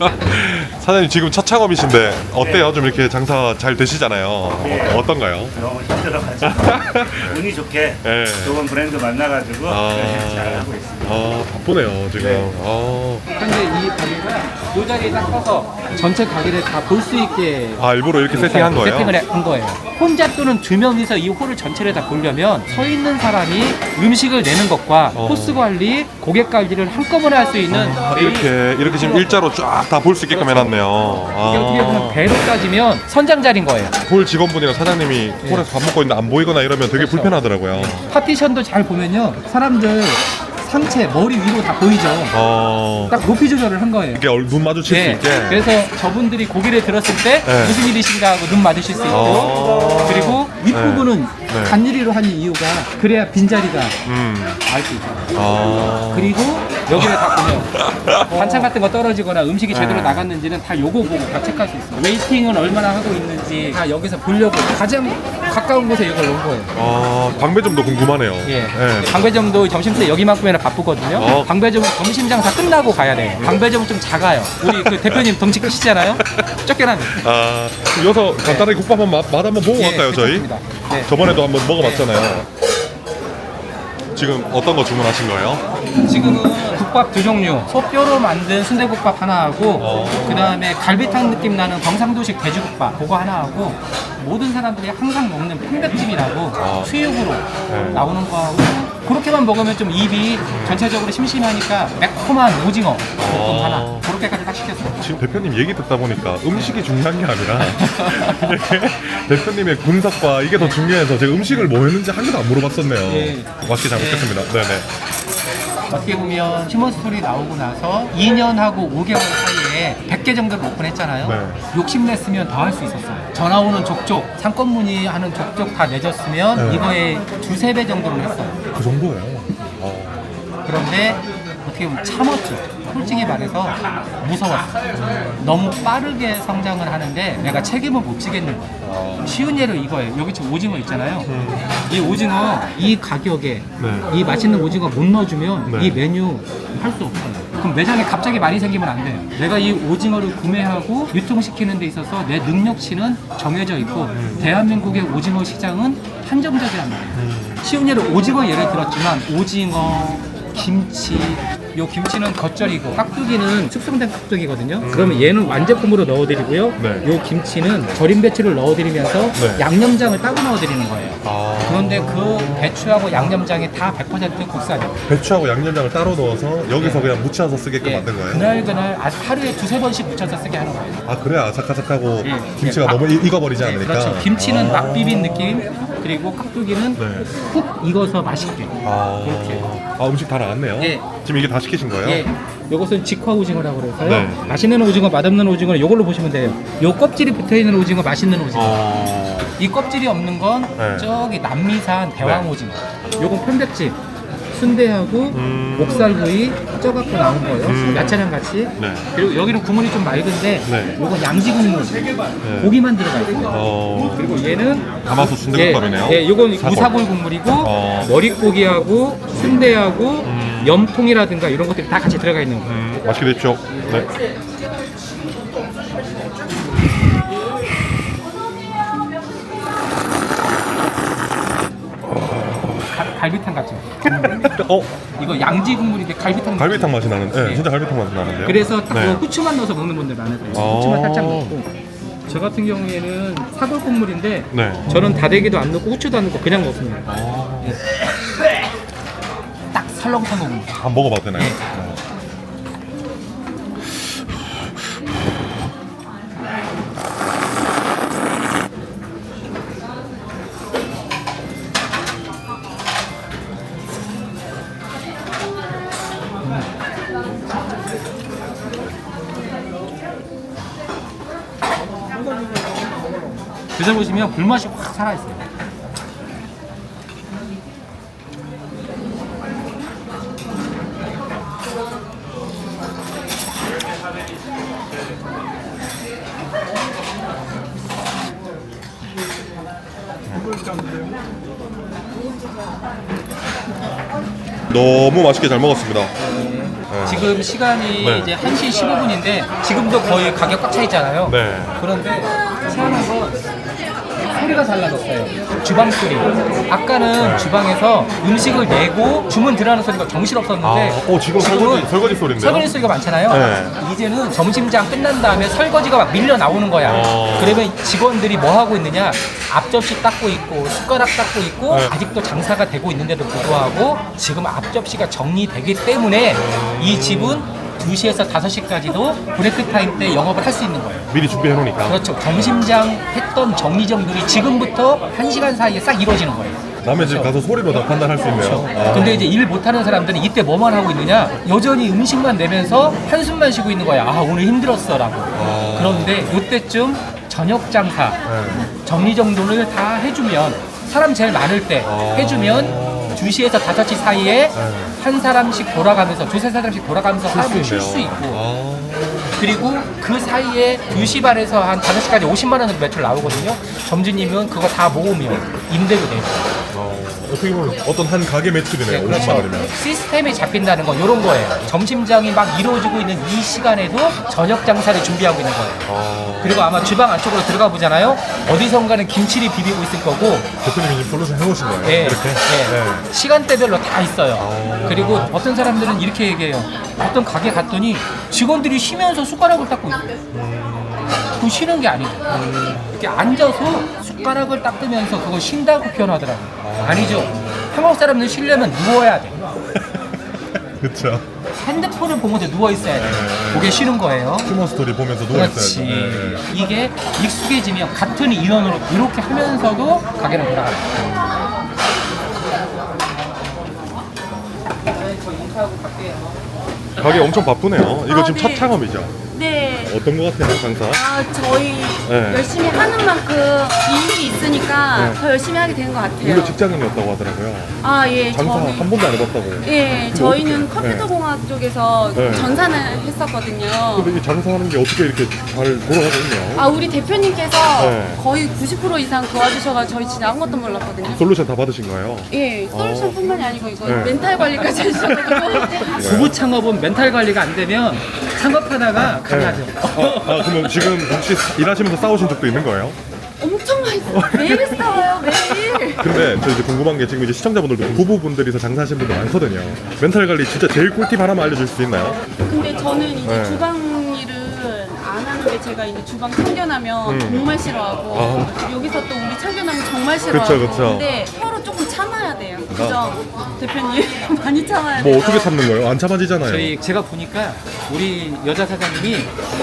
사장님 지금 첫 창업이신데 어때요? 좀 이렇게 장사 잘 되시잖아요. 어떤가요? 너무 힘들어가지고 운이 좋게 네. 좋은 브랜드 만나가지고 아. 잘 하고 있습니다. 아, 바쁘네요 지금. 네. 아. 현재 이 가게가 이 자리에 딱 서서 전체 가게를 다 볼 수 있게 아, 일부러 이렇게 세팅한 거예요? 세팅을 한 거예요. 혼자 또는 두 명이서 이 홀을 전체를 다 보려면 서 있는 사람이 음식을 내는 것과 코스 관리, 고객 관리를 한꺼번에 할 수 있는 이렇게 지금 일자로 쫙 다 볼 수 있게끔 해놨네요. 이게 어떻게 보면 배로 따지면 선장 자리인 거예요. 홀 직원분이랑 사장님이 홀에서 밥 먹고 있는데 안 보이거나 이러면 되게 불편하더라고요. 파티션도 잘 보면요, 사람들 상체, 머리 위로 다 보이죠. 딱 높이 조절을 한 거예요. 이게 눈 마주칠 수 있게. 그래서 저분들이 고기를 들었을 때 네. 무슨 일이신가 하고 눈 마주칠 수 있고, 그리고 윗부분은 네. 간유리로 한 이유가 그래야 빈자리가 알 수 있어요. 그리고 여기를 다 보면 반찬 같은 거 떨어지거나 음식이 제대로 나갔는지는 다 요거 보고 다 체크할 수 있어요. 웨이팅은 얼마나 하고 있는지 다 여기서 보려고 가장 가까운 곳에 이걸 놓은 거예요. 방배점도 궁금하네요. 예. 방배점도 점심때 여기만큼이나 바쁘거든요. 방배점은 점심 장사 끝나고 가야 돼요. 방배점은 좀 작아요. 우리 그 대표님 덩치 크시잖아요. 쫓겨나면. 여기서 간단하게 국밥 맛 한번 보고 갈까요, 저희? 괜찮습니다. 네. 저번에도 한번 먹어봤잖아요. 지금 어떤 거 주문하신 거예요? 지금은 국밥 두 종류, 소뼈로 만든 순대국밥 하나 하고, 그 다음에 갈비탕 느낌 나는 경상도식 돼지국밥 그거 하나 하고, 모든 사람들이 항상 먹는 편백찜이라고 수육으로 나오는 거 하고, 그렇게만 먹으면 좀 입이 전체적으로 심심하니까 매콤한 오징어 볶음 하나, 그렇게까지 딱 시켰어요. 지금 대표님 얘기 듣다 보니까 음식이 중요한 게 아니라 이게 대표님의 분석과 이게 더 중요해서 제가 음식을 뭐 했는지 한 개도 안 물어봤었네요. 맛있게 잘 먹겠습니다. 네네. 어떻게 보면 휴먼스토리 나오고 나서 2년하고 5개월 사이에 100개 정도를 오픈했잖아요. 욕심냈으면 더 할 수 있었어요. 전화 오는 족족, 상권 문의하는 족족 다 내줬으면 이거에 2~3배 정도를 했어요. 그 정도예요. 그런데 어떻게 보면 참았죠. 솔직히 말해서 무서웠어요. 너무 빠르게 성장을 하는데 내가 책임을 못 지겠는 거예요. 쉬운 예로 이거예요. 여기 지금 오징어 있잖아요. 이 오징어 이 가격에 이 맛있는 오징어 못 넣어주면 이 메뉴 할 수 없어요. 그럼 매장에 갑자기 많이 생기면 안 돼요. 내가 이 오징어를 구매하고 유통시키는 데 있어서 내 능력치는 정해져 있고 대한민국의 오징어 시장은 한정적이란 말이에요. 쉬운 예로 오징어 예를 들었지만 오징어, 김치, 요 김치는 겉절이고 깍두기는 숙성된 깍두기거든요. 그러면 얘는 완제품으로 넣어드리고요. 요 김치는 절임 배추를 넣어드리면서 양념장을 따로 넣어드리는 거예요. 그런데 그 배추하고 양념장이 다 100% 국산이에요. 배추하고 양념장을 따로 넣어서 여기서 그냥 묻혀서 쓰게끔 만든 거예요? 그날 하루에 2~3번씩 묻혀서 쓰게 하는 거예요. 그래야 아삭아삭하고 김치가 너무 익어버리지 않으니까. 그렇죠. 김치는 막 비빈 느낌, 그리고 깍두기는 푹 익어서 맛있게. 그렇게. 음식 다 나왔네요. 지금 이게 다 시키신 거예요? 요것은 직화 오징어라고 그래서요. 맛있는 오징어, 맛없는 오징어는 요걸로 보시면 돼요. 요 껍질이 붙어있는 오징어, 맛있는 오징어. 이 껍질이 없는 건 저기 남미산 대왕 오징어. 요건 편백찜. 순대하고 목살구이 쪄갖고 나온 거예요. 야채랑 같이. 그리고 여기는 국물이 좀 맑은데 요건 양지 국물. 고기만 들어가 있어요. 그리고 얘는 가마솥 순대국밥이네요. 요건 무사골 국물이고 머릿고기하고 순대하고 염통이라든가 이런 것들이 다 같이 들어가 있는 거예요. 맛있게 드십시오. 네. 갈비탕 같죠? 이거 양지 국물인데 갈비탕 맛이 나는. 진짜 갈비탕 맛이 나는데요. 그래서 딱 후추만 넣어서 먹는 분들 많아요. 후추만 살짝 넣고. 저 같은 경우에는 사골 국물인데 저는 다대기도 안 넣고 후추도 안 넣고 그냥 먹습니다. 딱 설렁탕 국물. 한번 먹어봐도 되나요? 드셔보시면 불맛이 확 살아있어요. 너무 맛있게 잘 먹었습니다. 지금 시간이 이제 1시 15분인데 지금도 거의 가격 꽉 차 있잖아요. 그런데 희한한 건 소리가 달라졌어요. 주방 소리. 아까는 주방에서 음식을 내고 주문 들어가는 소리가 정신없었는데 지금 지금은 설거지 소리인데요? 설거지 소리가 많잖아요. 네. 이제는 점심장 끝난 다음에 설거지가 막 밀려 나오는 거야. 그러면 직원들이 뭐 하고 있느냐? 앞접시 닦고 있고 숟가락 닦고 있고 네. 아직도 장사가 되고 있는데도 불구하고 지금 앞접시가 정리되기 때문에 이 집은 2시에서 5시까지도 브레이크 타임 때 영업을 할 수 있는 거예요. 미리 준비해 놓으니까. 그렇죠. 점심장 했던 정리정돈이 지금부터 1시간 사이에 싹 이루어지는 거예요. 남의 집 가서 소리로 다 판단할 수 있네요. 근데 이제 일 못하는 사람들은 이때 뭐만 하고 있느냐? 여전히 음식만 내면서 한숨만 쉬고 있는 거야. 아, 오늘 힘들었어 라고. 그런데 이때쯤 저녁 장사, 정리정돈을 다 해주면 사람 제일 많을 때 해주면 2시에서 5시 사이에 한 사람씩 돌아가면서 두세 사람씩 돌아가면서 사람을 쉴 수 있고 그리고 그 사이에 2시 반에서 한 5시까지 50만 원 정도 매출 나오거든요. 점주님은 그거 다 모으면 임대료 내고 어떻게 보면 어떤 한 가게 매출이네요. 50만 원이면. 시스템이 잡힌다는 건 이런 거예요. 점심장이 막 이루어지고 있는 이 시간에도 저녁 장사를 준비하고 있는 거예요. 그리고 아마 주방 안쪽으로 들어가 보잖아요. 어디선가는 김치를 비비고 있을 거고 대표님이 지금 솔루션 해오신 거예요? 예, 이렇게? 예. 시간대별로 다 있어요. 그리고 어떤 사람들은 이렇게 얘기해요. 어떤 가게 갔더니 직원들이 쉬면서 숟가락을 닦고 있어요. 그거 쉬는 게 아니죠. 이렇게 앉아서 숟가락을 닦으면서 그걸 쉰다고 표현하더라고요. 아니죠. 한국 사람들 쉬려면 누워야 돼. 그쵸. 핸드폰을 보면서 누워 있어야 돼. 그게 쉬는 거예요. 휴먼 스토리 보면서 누워있어야죠. 그렇지. 이게 익숙해지면 같은 인원으로 이렇게 하면서도 가게는 돌아가요. 저 인사하고 갈게요. 가게 엄청 바쁘네요. 이거 지금 네. 첫 창업이죠? 네. 어떤 거 같아요, 장사? 저희 네. 열심히 하는 만큼 이익이 있으니까 네. 더 열심히 하게 되는 것 같아요. 원래 직장인이었다고 하더라고요. 예, 장사 저는 한 번도 안 해봤다고. 예, 근데 저희는 어떻게- 컴퓨터공학 쪽에서 네. 전산을 했었거든요. 근데 이 장사하는 게 어떻게 이렇게 잘 돌아가고 있네요? 우리 대표님께서 네. 거의 90% 이상 도와주셔가지고 저희 진짜 아무것도 몰랐거든요. 솔루션 다 받으신 거예요? 예, 솔루션뿐만이 아니고 이거 네. 멘탈 관리까지 해주셔가지고 부부 창업은 멘탈 관리가 안 되면 창업하다가 강하죠. 그러면 지금 혹시 일하시면서 싸우신 적도 있는 거예요? 엄청 많이 매일 싸워요, 매일. 근데 저 이제 궁금한 게 지금 이제 시청자분들도 부부분들이서 장사하시는 분들 많거든요. 멘탈 관리 진짜 제일 꿀팁 하나만 알려줄 수 있나요? 근데 저는 이제 네. 주방 일은 안 하는데 제가 이제 주방 참견하면 정말 싫어하고 여기서 또 우리 참견하면 정말 싫어하고 그쵸. 근데 서로 조금 참아야 돼요. 그죠? 대표님 많이 참아야 돼요. 뭐 어떻게 참는 거예요? 안 참아지잖아요. 제가 보니까 우리 여자 사장님이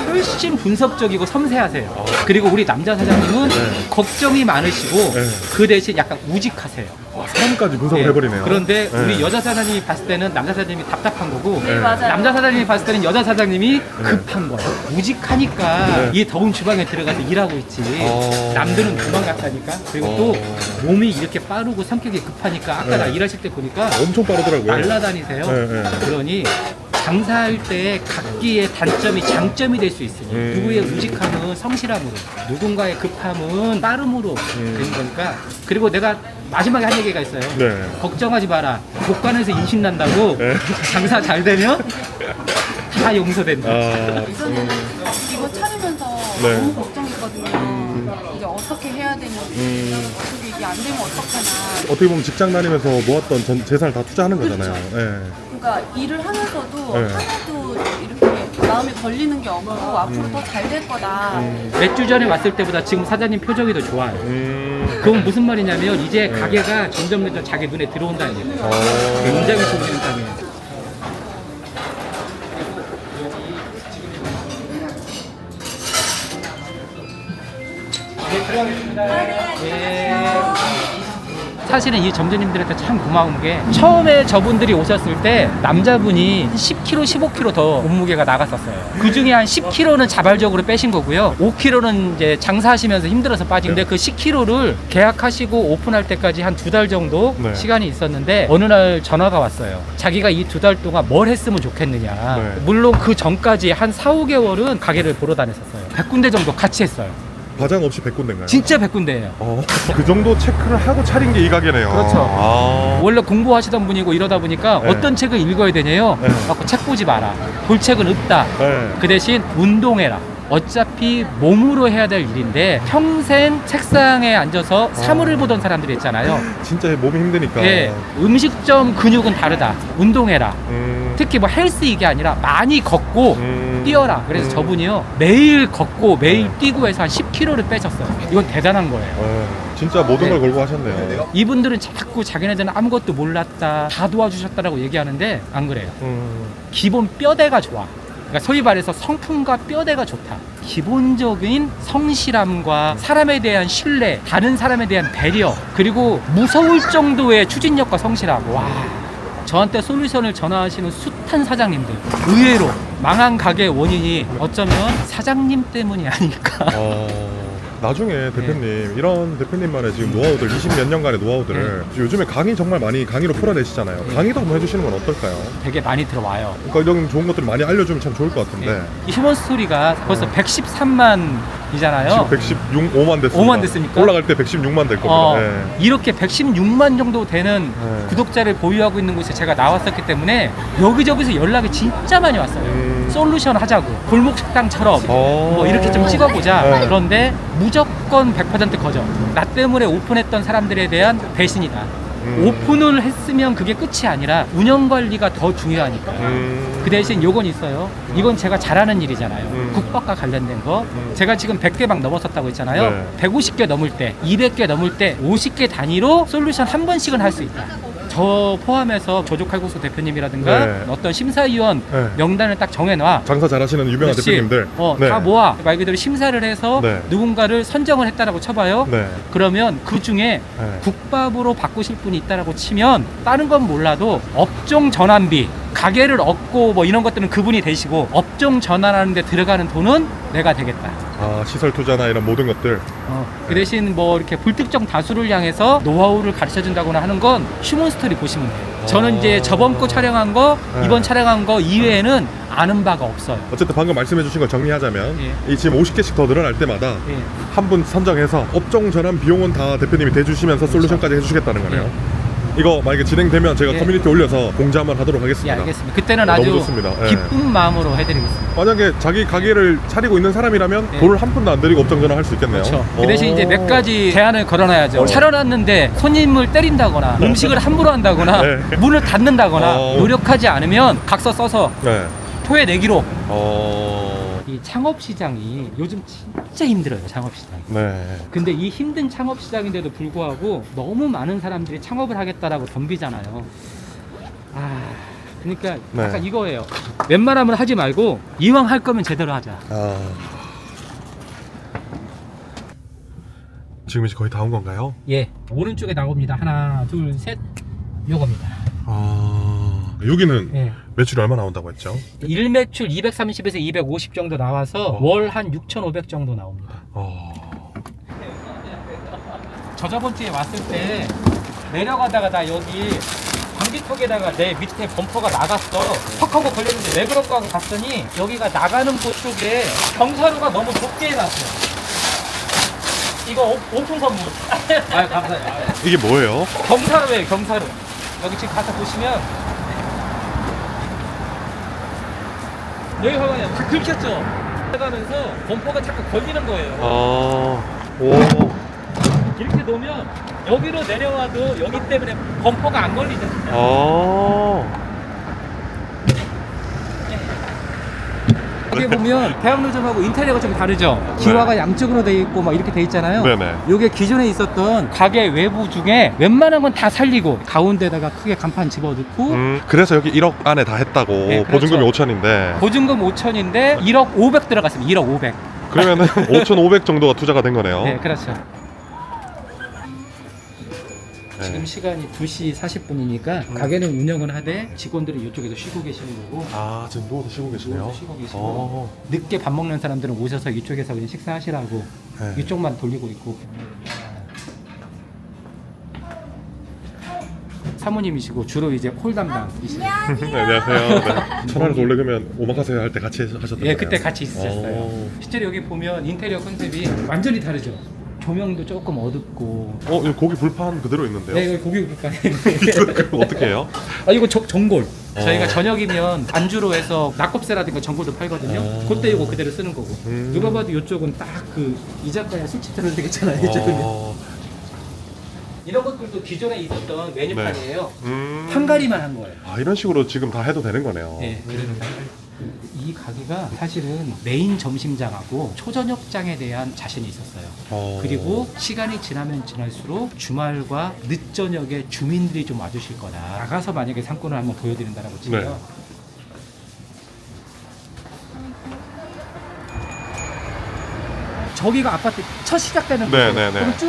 훨씬 분석적이고 섬세하세요. 그리고 우리 남자 사장님은 걱정이 많으시고 네. 그 대신 약간 우직하세요. 사람까지 분석을 예. 해버리네요. 그런데 네. 우리 여자 사장님이 봤을 때는 남자 사장님이 답답한 거고 네, 맞아요. 남자 사장님이 봤을 때는 여자 사장님이 급한 거예요. 우직하니까 네. 이 더운 주방에 들어가서 일하고 있지. 남들은 도망갔다니까. 그리고 또 몸이 이렇게 빠르고 성격이 급하니까 아까 나 일하실 때 보니까 엄청 빠르더라고요. 날라다니세요. 네. 그러니 장사할 때 각기의 단점이 장점이 될 수 있으니 누구의 우직함은 성실함으로 누군가의 급함은 빠름으로 되는 거니까. 그리고 내가 마지막에 한 얘기가 있어요. 네. 걱정하지 마라. 복관에서 임신 난다고 네. 장사 잘 되면 다 용서된다. 우선은 이거 차리면서 네. 너무 걱정했거든요. 이제 어떻게 해야 되는지 어떻게 이게 안 되면 어떡하나. 어떻게 보면 직장 다니면서 모았던 전 재산을 다 투자하는 거잖아요. 네. 그러니까 일을 하면서도 네. 하나도 이렇게 마음에 걸리는 게 없고 앞으로 더 잘 될 거다. 몇 주 전에 왔을 때보다 지금 사장님 표정이 더 좋아요. 그건 무슨 말이냐면 이제 가게가 점점 자기 눈에 들어온다는 얘기예요. 굉장히 좋은 현상이에요. 네, 들어가겠습니다. 예. 사실은 이 점주님들한테 참 고마운 게 처음에 저분들이 오셨을 때 남자분이 10kg, 15kg 더 몸무게가 나갔었어요. 그 중에 한 10kg는 자발적으로 빼신 거고요. 5kg는 이제 장사하시면서 힘들어서 빠진 건데 그 10kg를 계약하시고 오픈할 때까지 한 2달 정도 네. 시간이 있었는데 어느 날 전화가 왔어요. 자기가 이 2달 동안 뭘 했으면 좋겠느냐. 네. 물론 그 전까지 한 4, 5개월은 가게를 보러 다녔었어요. 100군데 정도 같이 했어요. 과장 없이 100군데인가요? 진짜 100군데예요. 그 정도 체크를 하고 차린 게 이 가게네요. 그렇죠. 원래 공부하시던 분이고 이러다 보니까 네. 어떤 책을 읽어야 되냐요? 네. 책 보지 마라. 볼 책은 없다. 네. 그 대신 운동해라. 어차피 몸으로 해야 될 일인데 평생 책상에 앉아서 사물을 보던 사람들이 있잖아요. 진짜 몸이 힘드니까. 예, 음식점 근육은 다르다. 운동해라. 특히 뭐 헬스 이게 아니라 많이 걷고 뛰어라. 그래서 저분이요 매일 걷고 매일 뛰고 해서 한 10kg를 빼셨어요. 이건 대단한 거예요. 진짜 모든 네. 걸 걸고 하셨네요. 이분들은 자꾸 자기네들은 아무것도 몰랐다, 다 도와주셨다라고 얘기하는데 안 그래요. 기본 뼈대가 좋아. 그러니까 소위 말해서 성품과 뼈대가 좋다. 기본적인 성실함과 사람에 대한 신뢰, 다른 사람에 대한 배려, 그리고 무서울 정도의 추진력과 성실함. 와, 저한테 솔루션을 전화하시는 숱한 사장님들, 의외로 망한 가게의 원인이 어쩌면 사장님 때문이 아닐까. 나중에 대표님 이런 대표님만의 지금 노하우들 20몇 년간의 노하우들을 요즘에 강의 정말 많이 강의로 풀어내시잖아요. 강의도 한번 해주시는 건 어떨까요? 되게 많이 들어와요. 그러니까 이런 좋은 것들 많이 알려주면 참 좋을 것 같은데. 이 휴먼 스토리가 벌써 113만이잖아요. 지금 115만 됐습니다. 5만 됐습니까? 올라갈 때 116만 될 겁니다. 네. 이렇게 116만 정도 되는 구독자를 보유하고 있는 곳에 제가 나왔었기 때문에 여기저기서 연락이 진짜 많이 왔어요. 솔루션 하자고, 골목 식당처럼 뭐 이렇게 좀 찍어보자. 그런데 무조건 100% 거절. 나 때문에 오픈했던 사람들에 대한 배신이다. 오픈을 했으면 그게 끝이 아니라 운영 관리가 더 중요하니까. 그 대신 요건 있어요. 이건 제가 잘하는 일이잖아요. 국밥과 관련된 거. 제가 지금 100개 막 넘었었다고 했잖아요. 네. 150개 넘을 때, 200개 넘을 때 50개 단위로 솔루션 한 번씩은 할 수 있다. 저 포함해서 조조칼국수 대표님이라든가 네. 어떤 심사위원 네. 명단을 딱 정해놔. 장사 잘하시는 유명한 그렇지. 대표님들. 네. 다 모아. 말 그대로 심사를 해서 네. 누군가를 선정을 했다라고 쳐봐요. 네. 그러면 그 중에 네. 국밥으로 바꾸실 분이 있다라고 치면 다른 건 몰라도 업종 전환비, 가게를 얻고 뭐 이런 것들은 그분이 되시고 업종 전환하는 데 들어가는 돈은 내가 되겠다. 시설 투자나 이런 모든 것들. 그 대신 뭐 이렇게 불특정 다수를 향해서 노하우를 가르쳐 준다거나 하는 건 휴먼 스토리 보시면 돼요. 저는 이제 저번 거 촬영한 거, 이번 촬영한 거 이외에는 아는 바가 없어요. 어쨌든 방금 말씀해 주신 걸 정리하자면 이 지금 50개씩 더 늘어날 때마다 예. 한 분 선정해서 업종 전환 비용은 다 대표님이 대주시면서 솔루션까지 해주시겠다는 거네요. 이거 만약에 진행되면 제가 예. 커뮤니티 올려서 공지 한번 하도록 예, 하겠습니다. 알겠습니다. 그때는 너무 아주 좋습니다. 예. 기쁜 마음으로 해드리겠습니다. 만약에 자기 가게를 차리고 있는 사람이라면 예. 돈을 한 푼도 안 들이고 업종 전환 할 수 있겠네요. 그렇죠. 그 대신 이제 몇 가지 제한을 걸어놔야죠. 차려놨는데 손님을 때린다거나 음식을 함부로 한다거나 네. 문을 닫는다거나 어. 노력하지 않으면 각서 써서 네. 토해내기로. 어. 이 창업시장이 요즘 진짜 힘들어요. 창업시장. 네. 근데 이 힘든 창업시장인데도 불구하고 너무 많은 사람들이 창업을 하겠다라고 덤비잖아요. 그러니까 네. 약간 이거예요. 웬만하면 하지 말고 이왕 할 거면 제대로 하자. 지금 이제 거의 다 온 건가요? 예, 오른쪽에 나옵니다. 하나, 둘, 셋. 요겁니다. 여기는 예. 매출이 얼마 나온다고 했죠? 일매출 230에서 250 정도 나와서 월 한 6,500 정도 나옵니다. 저번 주에 왔을 때 내려가다가 나 여기 방지턱에다가 내 밑에 범퍼가 나갔어. 턱 하고 걸렸는데 왜 그럴까 하고 봤더니 여기가 나가는 곳 쪽에 경사로가 너무 좁게 해놨어. 이거 오픈 선물. 감사해요. 이게 뭐예요? 경사로예요, 경사로. 여기 지금 가서 보시면 여기 봐봐요. 다 긁혔죠? 가면서 범퍼가 자꾸 걸리는 거예요. 이렇게 놓으면 여기로 내려와도 여기 때문에 범퍼가 안 걸리잖아요. 여기 보면 대학로점하고 인테리어가 좀 다르죠? 기와가 양쪽으로 돼 있고 막 이렇게 돼 있잖아요. 네네. 이게 기존에 있었던 가게 외부 중에 웬만한 건 다 살리고 가운데다가 크게 간판 집어넣고 그래서 여기 1억 안에 다 했다고. 네, 그렇죠. 보증금이 5천인데 보증금 5천인데 1억 500 들어갔습니다. 1억 500. 그러면은 5,500 정도가 투자가 된 거네요. 네, 그렇죠. 네. 지금 시간이 2시 40분이니까 가게는 운영은 하되 직원들은 이쪽에서 쉬고 계시는 거고 지금 누워서 쉬고 계시네요. 누워서 쉬고 계시고 늦게 밥 먹는 사람들은 오셔서 이쪽에서 그냥 식사하시라고 네. 이쪽만 돌리고 있고 사모님이시고 주로 이제 콜 담당이시네요. 네, 안녕하세요. 네. 천안에서 원래 그러면 오마카세 할 때 같이 하셨던 거예요? 예, 그때 같이 있으셨어요. 실제로 여기 보면 인테리어 컨셉이 완전히 다르죠. 조명도 조금 어둡고. 여기 고기 불판 그대로 있는데요? 네, 이거 고기 불판에. 이거 그럼 어떻게 해요? 아, 이거 전골. 저희가 저녁이면 안주로 해서 낙곱새라든가 전골도 팔거든요. 그때 이거 그대로 쓰는 거고. 누가 봐도 이쪽은 딱 그 이자카야 술집처럼 되겠잖아요. 이쪽은. 이런 것들도 기존에 있었던 메뉴판이에요. 한가리만 한 거예요. 아, 이런 식으로 지금 다 해도 되는 거네요. 네, 그러는 거예요. 이 가게가 사실은 메인 점심장하고 초저녁장에 대한 자신이 있었어요. 그리고 시간이 지나면 지날수록 주말과 늦저녁에 주민들이 좀 와주실 거다. 나가서 만약에 상권을 한번 보여드린다라고 치면 네. 저기가 아파트 첫 시작되는 네, 곳이에요. 네, 네. 그럼 쭉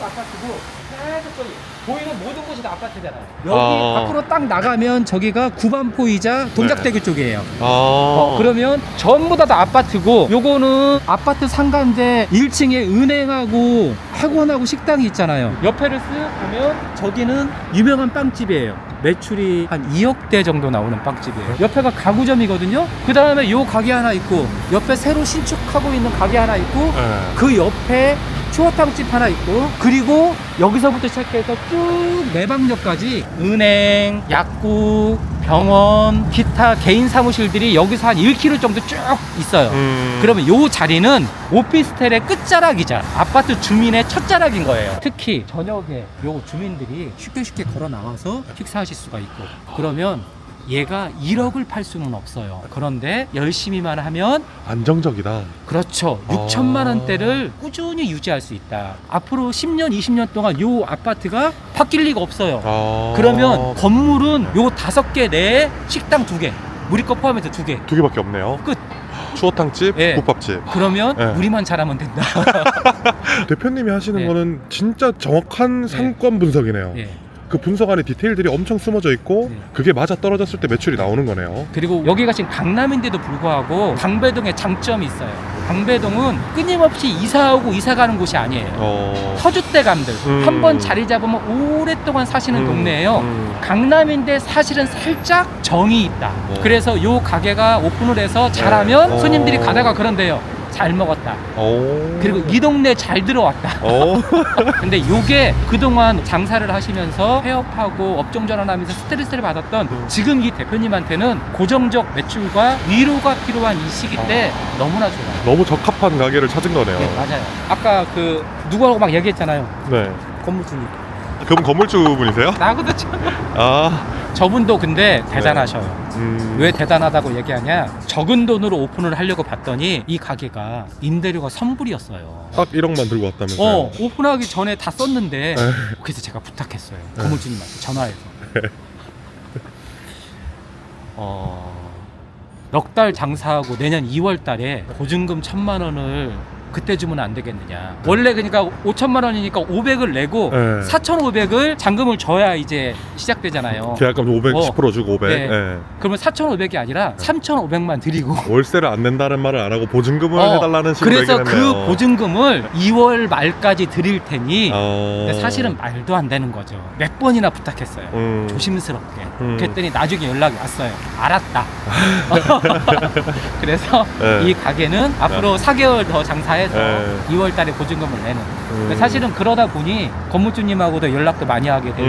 아파트고 계속 저기 보이는 모든 곳이 다 아파트잖아요. 여기 아. 앞으로 딱 나가면 저기가 구반포이자 동작대교 쪽이에요. 그러면 그러면 전부 다 아파트고, 요거는 아파트 상가인데 1층에 은행하고 학원하고 식당이 있잖아요. 옆에를 쓱 보면 저기는 유명한 빵집이에요. 매출이 한 2억대 정도 나오는 빵집이에요. 옆에가 가구점이거든요. 그 다음에 요 가게 하나 있고, 옆에 새로 신축하고 있는 가게 하나 있고, 그 옆에 추어탕집 하나 있고, 그리고 여기서부터 시작해서 쭉 내방역까지 은행, 약국, 병원, 기타 개인 사무실들이 여기서 한 1km 정도 쭉 있어요. 그러면 요 자리는 오피스텔의 끝자락이자 아파트 주민의 첫자락인 거예요. 특히 저녁에 요 주민들이 쉽게 걸어 나와서 식사하실 수가 있고, 그러면 얘가 1억을 팔 수는 없어요. 그런데 열심히만 하면 안정적이다. 그렇죠. 6천만 원대를 꾸준히 유지할 수 있다. 앞으로 10년, 20년 동안 요 아파트가 바뀔 리가 없어요. 그러면 건물은 요 5개 내에 식당 2개, 우리 거 포함해서 2개. 2개밖에 없네요. 끝. 추어탕집, 예. 국밥집. 그러면 예. 우리만 잘하면 된다. 대표님이 하시는 네. 거는 진짜 정확한 상권 분석이네요. 예. 그 분석 안에 디테일들이 엄청 숨어져 있고 네. 그게 맞아 떨어졌을 때 매출이 나오는 거네요. 그리고 여기가 지금 강남인데도 불구하고 방배동에 장점이 있어요. 방배동은 끊임없이 이사오고 이사가는 곳이 아니에요. 터줏대감들 한 번 자리 잡으면 오랫동안 사시는 동네예요. 강남인데 사실은 살짝 정이 있다. 그래서 요 가게가 오픈을 해서 잘하면 손님들이 가다가 그런데요, 잘 먹었다. 그리고 이 동네 잘 들어왔다. 근데 요게 그동안 장사를 하시면서 폐업하고 업종 전환하면서 스트레스를 받았던 지금 이 대표님한테는 고정적 매출과 위로가 필요한 이 시기 때 너무나 좋아요. 너무 적합한 가게를 찾은 거네요. 네, 맞아요. 아까 그 누구라고 막 얘기했잖아요. 네. 건물주님. 그분 건물주분이세요? 나거든요. 아. 저분도 근데 대단하셔요. 네. 왜 대단하다고 얘기하냐? 적은 돈으로 오픈을 하려고 봤더니 이 가게가 임대료가 선불이었어요. 딱 1억만 들고 왔다면서요? 오픈하기 전에 다 썼는데, 네. 그래서 제가 부탁했어요. 건물주님한테 전화해서. 넉 달 장사하고 내년 2월 달에 보증금 1,000만 원을 그때 주면 안 되겠느냐. 원래 그러니까 5천만 원이니까 500을 내고 네. 4,500을 잔금을 줘야 이제 시작되잖아요. 계약금 500, 10% 주고 500. 네. 네. 그러면 4,500이 아니라 3,500만 드리고. 월세를 안 낸다는 말을 안 하고 보증금을 해달라는 식으로 그래서 얘기했네요. 그 보증금을 2월 말까지 드릴 테니. 근데 어... 사실은 말도 안 되는 거죠. 몇 번이나 부탁했어요. 조심스럽게. 그랬더니 나중에 연락이 왔어요. 알았다. 그래서 네. 이 가게는 앞으로 4개월 더 장사해서 2월 달에 보증금을 내는. 근데 사실은 그러다 보니 건물주님하고도 연락도 많이 하게 되고,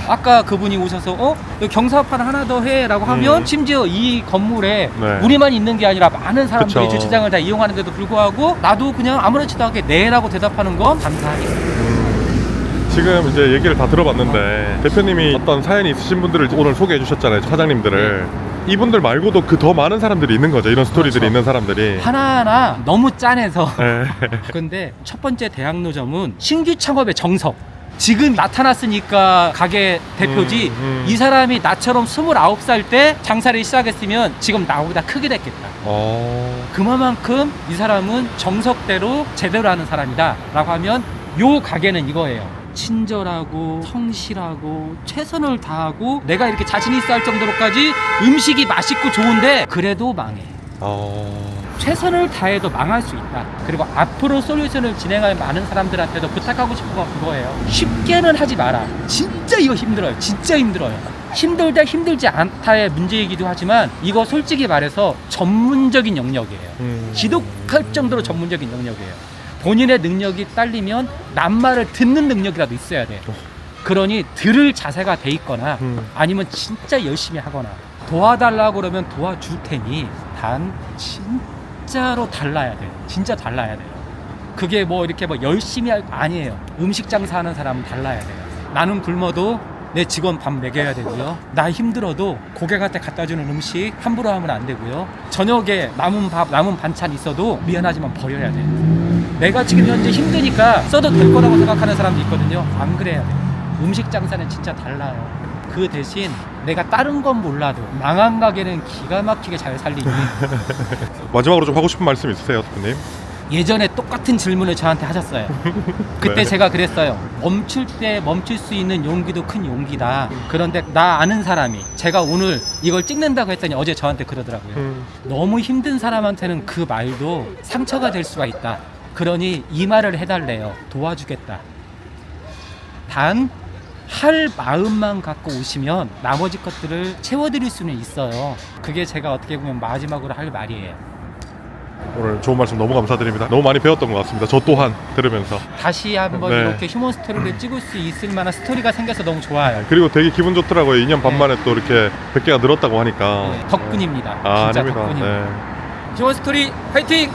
아까 그분이 오셔서 여기 경사판 하나 더 해라고 하면 심지어 이 건물에 네. 우리만 있는 게 아니라 많은 사람들이 그쵸. 주차장을 다 이용하는데도 불구하고 나도 그냥 아무렇지도 않게 네라고 대답하는 건 감사하겠습니다. 지금 이제 얘기를 다 들어봤는데 대표님이 어떤 사연이 있으신 분들을 오늘 소개해 주셨잖아요, 사장님들을. 이분들 말고도 그 더 많은 사람들이 있는 거죠, 이런 스토리들이 그렇죠. 있는 사람들이. 하나하나 너무 짠해서. 네. 근데 첫 번째 대학로점은 신규 창업의 정석. 지금 나타났으니까 가게 대표지, 이 사람이 나처럼 29살 때 장사를 시작했으면 지금 나보다 크게 됐겠다. 그만큼 이 사람은 정석대로 제대로 하는 사람이다 라고 하면 요 가게는 이거예요. 친절하고 성실하고 최선을 다하고 내가 이렇게 자신 있어 할 정도로까지 음식이 맛있고 좋은데 그래도 망해. 최선을 다해도 망할 수 있다. 그리고 앞으로 솔루션을 진행할 많은 사람들한테도 부탁하고 싶은 건 그거예요. 쉽게는 하지 마라. 진짜 이거 힘들어요. 진짜 힘들어요. 힘들다 힘들지 않다의 문제이기도 하지만 이거 솔직히 말해서 전문적인 영역이에요. 지독할 정도로 전문적인 영역이에요. 본인의 능력이 딸리면 남말을 듣는 능력이라도 있어야 돼. 그러니 들을 자세가 돼 있거나 아니면 진짜 열심히 하거나 도와달라고 그러면 도와줄 테니 단 진짜로 달라야 돼. 진짜 달라야 돼요. 그게 뭐 이렇게 뭐 열심히 할 거 아니에요. 음식 장사하는 사람은 달라야 돼요. 나는 굶어도 내 직원 밥 먹여야 되고요. 나 힘들어도 고객한테 갖다 주는 음식 함부로 하면 안 되고요. 저녁에 남은 밥, 남은 반찬 있어도 미안하지만 버려야 돼요. 내가 지금 현재 힘드니까 써도 될 거라고 생각하는 사람도 있거든요. 안 그래야 돼요. 음식 장사는 진짜 달라요. 그 대신 내가 다른 건 몰라도 망한 가게는 기가 막히게 잘 살리니 마지막으로 좀 하고 싶은 말씀 있으세요, 대표님? 예전에 똑같은 질문을 저한테 하셨어요. 그때 네. 제가 그랬어요. 멈출 때 멈출 수 있는 용기도 큰 용기다. 그런데 나 아는 사람이 제가 오늘 이걸 찍는다고 했더니 어제 저한테 그러더라고요. 너무 힘든 사람한테는 그 말도 상처가 될 수가 있다. 그러니 이 말을 해달래요. 도와주겠다. 단 할 마음만 갖고 오시면 나머지 것들을 채워드릴 수는 있어요. 그게 제가 어떻게 보면 마지막으로 할 말이에요. 오늘 좋은 말씀 너무 감사드립니다. 너무 많이 배웠던 것 같습니다. 저 또한 들으면서. 다시 한번 네. 이렇게 휴먼 스토리를 찍을 수 있을 만한 스토리가 생겨서 너무 좋아요. 그리고 되게 기분 좋더라고요. 2년 반 만에 또 이렇게 100개가 늘었다고 하니까. 네, 덕분입니다. 아, 진짜 아닙니다. 덕분입니다. 네. 휴먼 스토리 화이팅!